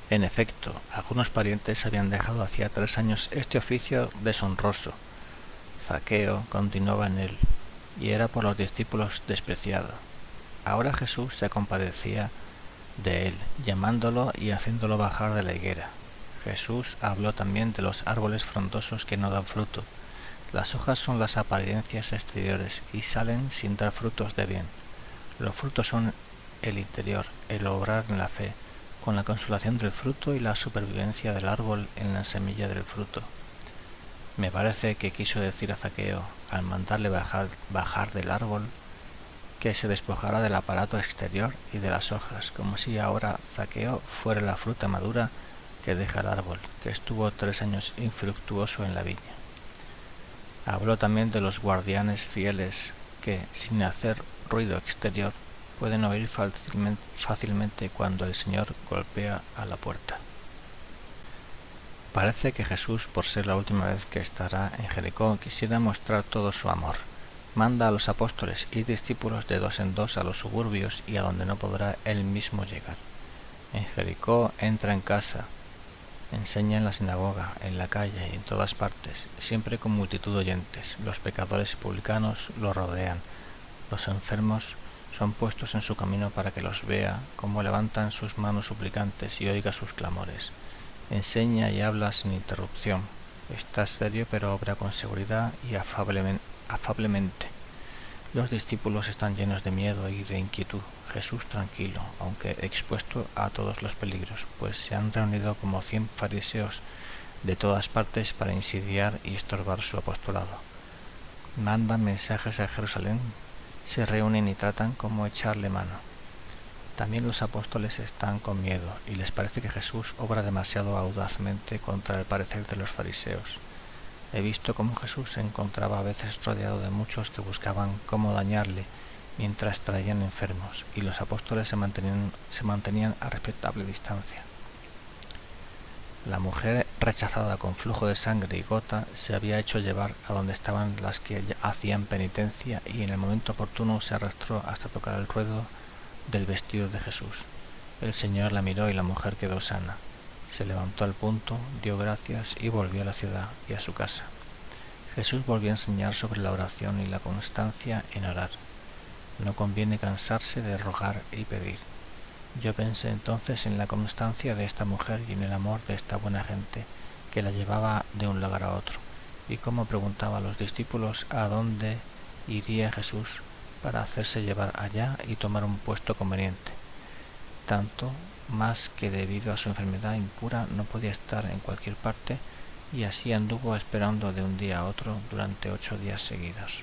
En efecto, algunos parientes habían dejado hacía 3 años este oficio deshonroso. Zaqueo continuaba en él, y era por los discípulos despreciado. Ahora Jesús se compadecía de él, llamándolo y haciéndolo bajar de la higuera. Jesús habló también de los árboles frondosos que no dan fruto. Las hojas son las apariencias exteriores y salen sin dar frutos de bien. Los frutos son el interior, el obrar en la fe, con la consolación del fruto y la supervivencia del árbol en la semilla del fruto. Me parece que quiso decir a Zaqueo, al mandarle bajar del árbol, que se despojara del aparato exterior y de las hojas, como si ahora Zaqueo fuera la fruta madura que deja el árbol, que estuvo 3 años infructuoso en la viña. Habló también de los guardianes fieles que, sin hacer ruido exterior, pueden oír fácilmente cuando el Señor golpea a la puerta. Parece que Jesús, por ser la última vez que estará en Jericó, quisiera mostrar todo su amor. Manda a los apóstoles y discípulos de 2 en 2 a los suburbios y a donde no podrá él mismo llegar. En Jericó entra en casa, enseña en la sinagoga, en la calle y en todas partes, siempre con multitud de oyentes. Los pecadores y publicanos lo rodean. Los enfermos son puestos en su camino para que los vea, cómo levantan sus manos suplicantes y oiga sus clamores. Enseña y habla sin interrupción. Está serio pero obra con seguridad y afablemente. Los discípulos están llenos de miedo y de inquietud. Jesús tranquilo, aunque expuesto a todos los peligros, pues se han reunido como 100 fariseos de todas partes para insidiar y estorbar su apostolado. Mandan mensajes a Jerusalén, se reúnen y tratan como echarle mano. También los apóstoles están con miedo y les parece que Jesús obra demasiado audazmente contra el parecer de los fariseos. He visto cómo Jesús se encontraba a veces rodeado de muchos que buscaban cómo dañarle mientras traían enfermos, y los apóstoles se mantenían a respetable distancia. La mujer rechazada con flujo de sangre y gota se había hecho llevar a donde estaban las que hacían penitencia y en el momento oportuno se arrastró hasta tocar el ruedo del vestido de Jesús. El Señor la miró y la mujer quedó sana. Se levantó al punto, dio gracias y volvió a la ciudad y a su casa. Jesús volvió a enseñar sobre la oración y la constancia en orar. No conviene cansarse de rogar y pedir. Yo pensé entonces en la constancia de esta mujer y en el amor de esta buena gente que la llevaba de un lugar a otro, y cómo preguntaba a los discípulos a dónde iría Jesús para hacerse llevar allá y tomar un puesto conveniente. Tanto más que debido a su enfermedad impura no podía estar en cualquier parte, y así anduvo esperando de un día a otro durante 8 días seguidos.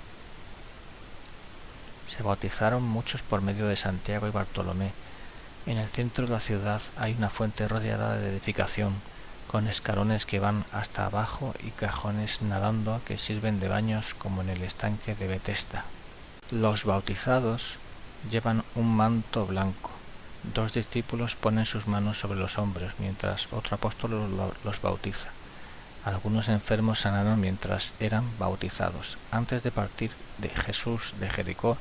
Se bautizaron muchos por medio de Santiago y Bartolomé. En el centro de la ciudad hay una fuente rodeada de edificación, con escalones que van hasta abajo y cajones nadando que sirven de baños como en el estanque de Betesda. Los bautizados llevan un manto blanco. 2 discípulos ponen sus manos sobre los hombros mientras otro apóstol los bautiza. Algunos enfermos sanaron mientras eran bautizados. Antes de partir de Jesús de Jericó,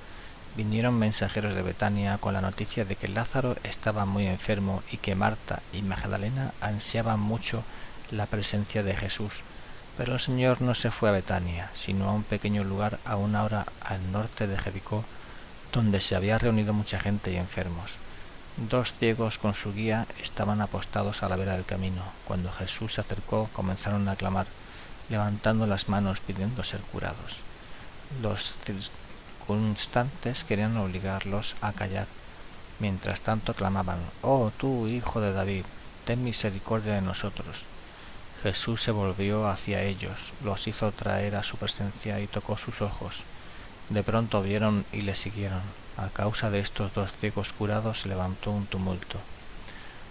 vinieron mensajeros de Betania con la noticia de que Lázaro estaba muy enfermo y que Marta y Magdalena ansiaban mucho la presencia de Jesús. Pero el Señor no se fue a Betania, sino a un pequeño lugar a 1 hora al norte de Jericó, donde se había reunido mucha gente y enfermos. 2 ciegos con su guía estaban apostados a la vera del camino. Cuando Jesús se acercó, comenzaron a clamar, levantando las manos pidiendo ser curados. Los circunstantes querían obligarlos a callar. Mientras tanto clamaban, «Oh, tú, hijo de David, ten misericordia de nosotros». Jesús se volvió hacia ellos, los hizo traer a su presencia y tocó sus ojos. De pronto vieron y le siguieron. A causa de estos 2 ciegos curados se levantó un tumulto.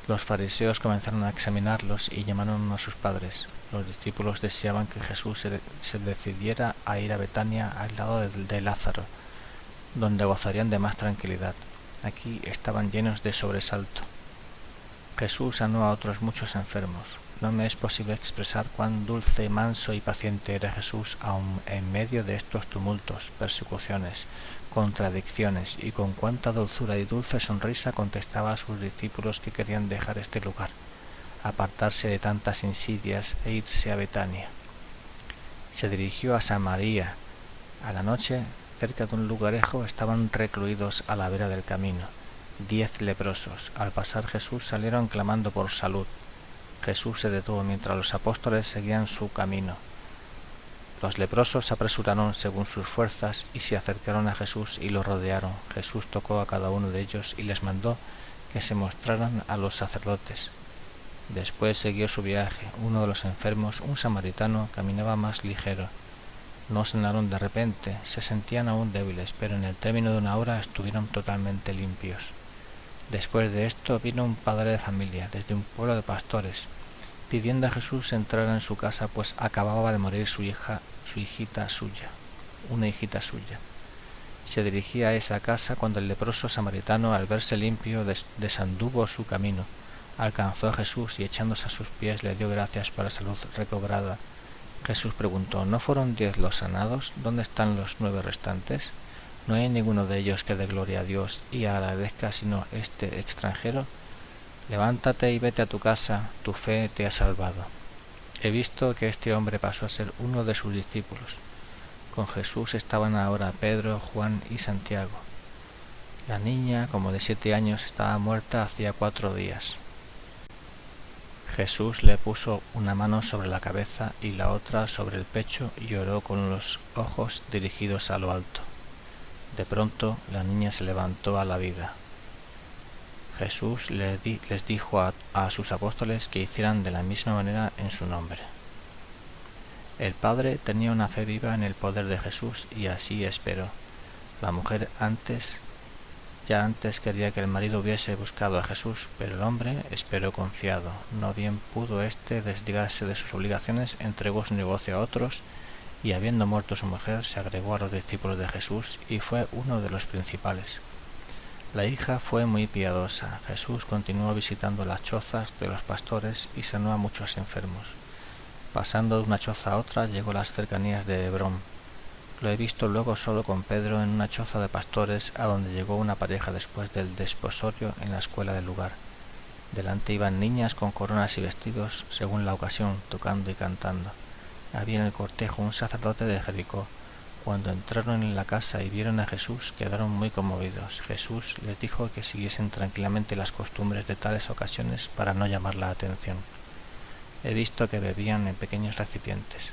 Los fariseos comenzaron a examinarlos y llamaron a sus padres. Los discípulos deseaban que Jesús se decidiera a ir a Betania al lado de Lázaro, donde gozarían de más tranquilidad. Aquí estaban llenos de sobresalto. Jesús sanó a otros muchos enfermos. No me es posible expresar cuán dulce, manso y paciente era Jesús aun en medio de estos tumultos, persecuciones, contradicciones, y con cuánta dulzura y dulce sonrisa contestaba a sus discípulos que querían dejar este lugar, apartarse de tantas insidias e irse a Betania. Se dirigió a Samaria. A la noche, cerca de un lugarejo, estaban recluidos a la vera del camino 10 leprosos. Al pasar Jesús salieron clamando por salud. Jesús se detuvo mientras los apóstoles seguían su camino. Los leprosos se apresuraron según sus fuerzas y se acercaron a Jesús y lo rodearon. Jesús tocó a cada uno de ellos y les mandó que se mostraran a los sacerdotes. Después siguió su viaje. Uno de los enfermos, un samaritano, caminaba más ligero. No sanaron de repente, se sentían aún débiles, pero en el término de una hora estuvieron totalmente limpios. Después de esto vino un padre de familia, desde un pueblo de pastores, pidiendo a Jesús entrar en su casa, pues acababa de morir una hijita suya. Se dirigía a esa casa cuando el leproso samaritano, al verse limpio, desanduvo su camino. Alcanzó a Jesús y echándose a sus pies le dio gracias por la salud recobrada. Jesús preguntó: ¿No fueron 10 los sanados? ¿Dónde están los 9 restantes? ¿No hay ninguno de ellos que dé gloria a Dios y agradezca sino este extranjero? Levántate y vete a tu casa, tu fe te ha salvado. He visto que este hombre pasó a ser uno de sus discípulos. Con Jesús estaban ahora Pedro, Juan y Santiago. La niña, como de 7 años, estaba muerta hacía 4 días. Jesús le puso una mano sobre la cabeza y la otra sobre el pecho y oró con los ojos dirigidos a lo alto. De pronto la niña se levantó a la vida. Jesús les dijo a sus apóstoles que hicieran de la misma manera en su nombre. El padre tenía una fe viva en el poder de Jesús y así esperó. La mujer antes quería que el marido hubiese buscado a Jesús, pero el hombre esperó confiado. No bien pudo éste desligarse de sus obligaciones, entregó su negocio a otros y, habiendo muerto su mujer, se agregó a los discípulos de Jesús y fue uno de los principales. La hija fue muy piadosa. Jesús continuó visitando las chozas de los pastores y sanó a muchos enfermos. Pasando de una choza a otra, llegó a las cercanías de Hebrón. Lo he visto luego solo con Pedro en una choza de pastores, a donde llegó una pareja después del desposorio en la escuela del lugar. Delante iban niñas con coronas y vestidos, según la ocasión, tocando y cantando. Había en el cortejo un sacerdote de Jericó. Cuando entraron en la casa y vieron a Jesús, quedaron muy conmovidos. Jesús les dijo que siguiesen tranquilamente las costumbres de tales ocasiones para no llamar la atención. He visto que bebían en pequeños recipientes.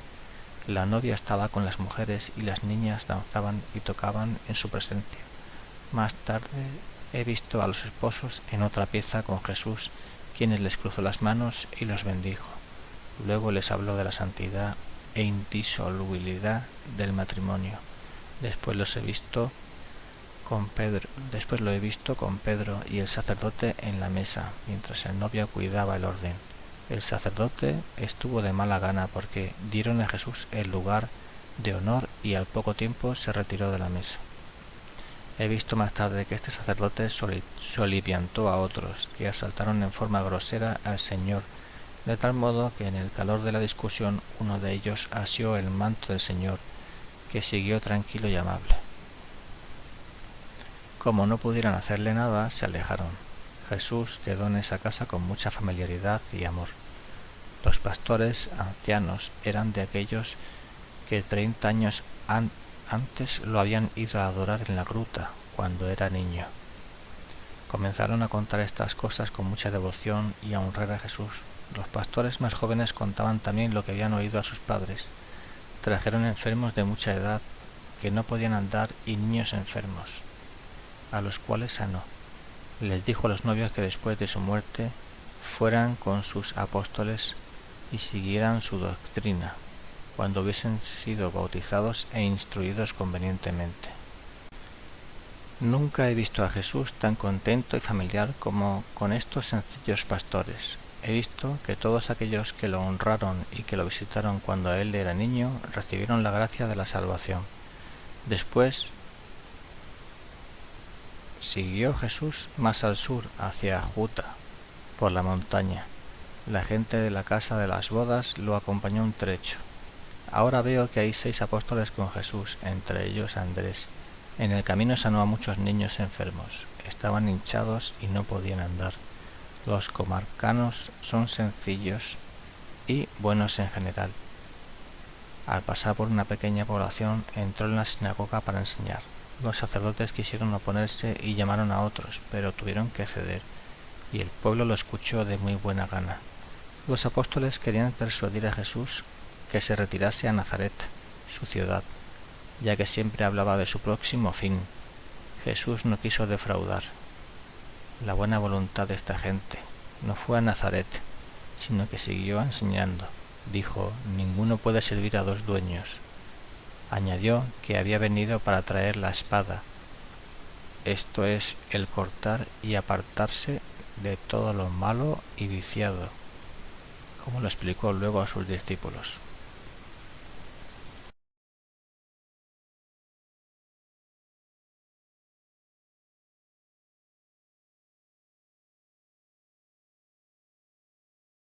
La novia estaba con las mujeres y las niñas danzaban y tocaban en su presencia. Más tarde he visto a los esposos en otra pieza con Jesús, quienes les cruzó las manos y los bendijo. Luego les habló de la santidad e indisolubilidad del matrimonio. Después lo he visto con Pedro y el sacerdote en la mesa, mientras el novio cuidaba el orden. El sacerdote estuvo de mala gana porque dieron a Jesús el lugar de honor y al poco tiempo se retiró de la mesa. He visto más tarde que este sacerdote soliviantó a otros que asaltaron en forma grosera al Señor, de tal modo que en el calor de la discusión uno de ellos asió el manto del Señor, que siguió tranquilo y amable. Como no pudieran hacerle nada, se alejaron. Jesús quedó en esa casa con mucha familiaridad y amor. Los pastores ancianos eran de aquellos que 30 años antes lo habían ido a adorar en la gruta cuando era niño. Comenzaron a contar estas cosas con mucha devoción y a honrar a Jesús. Los pastores más jóvenes contaban también lo que habían oído a sus padres. Trajeron enfermos de mucha edad que no podían andar y niños enfermos, a los cuales sanó. Les dijo a los novios que después de su muerte fueran con sus apóstoles y siguieran su doctrina, cuando hubiesen sido bautizados e instruidos convenientemente. Nunca he visto a Jesús tan contento y familiar como con estos sencillos pastores. He visto que todos aquellos que lo honraron y que lo visitaron cuando él era niño recibieron la gracia de la salvación. Después siguió Jesús más al sur, hacia Juta, por la montaña. La gente de la casa de las bodas lo acompañó un trecho. Ahora veo que hay 6 apóstoles con Jesús, entre ellos Andrés. En el camino sanó a muchos niños enfermos. Estaban hinchados y no podían andar. Los comarcanos son sencillos y buenos en general. Al pasar por una pequeña población, entró en la sinagoga para enseñar. Los sacerdotes quisieron oponerse y llamaron a otros, pero tuvieron que ceder, y el pueblo lo escuchó de muy buena gana. Los apóstoles querían persuadir a Jesús que se retirase a Nazaret, su ciudad, ya que siempre hablaba de su próximo fin. Jesús no quiso defraudar. la buena voluntad de esta gente. No fue a Nazaret, sino que siguió enseñando. Dijo: ninguno puede servir a dos dueños. Añadió que había venido para traer la espada, esto es, el cortar y apartarse de todo lo malo y viciado, como lo explicó luego a sus discípulos.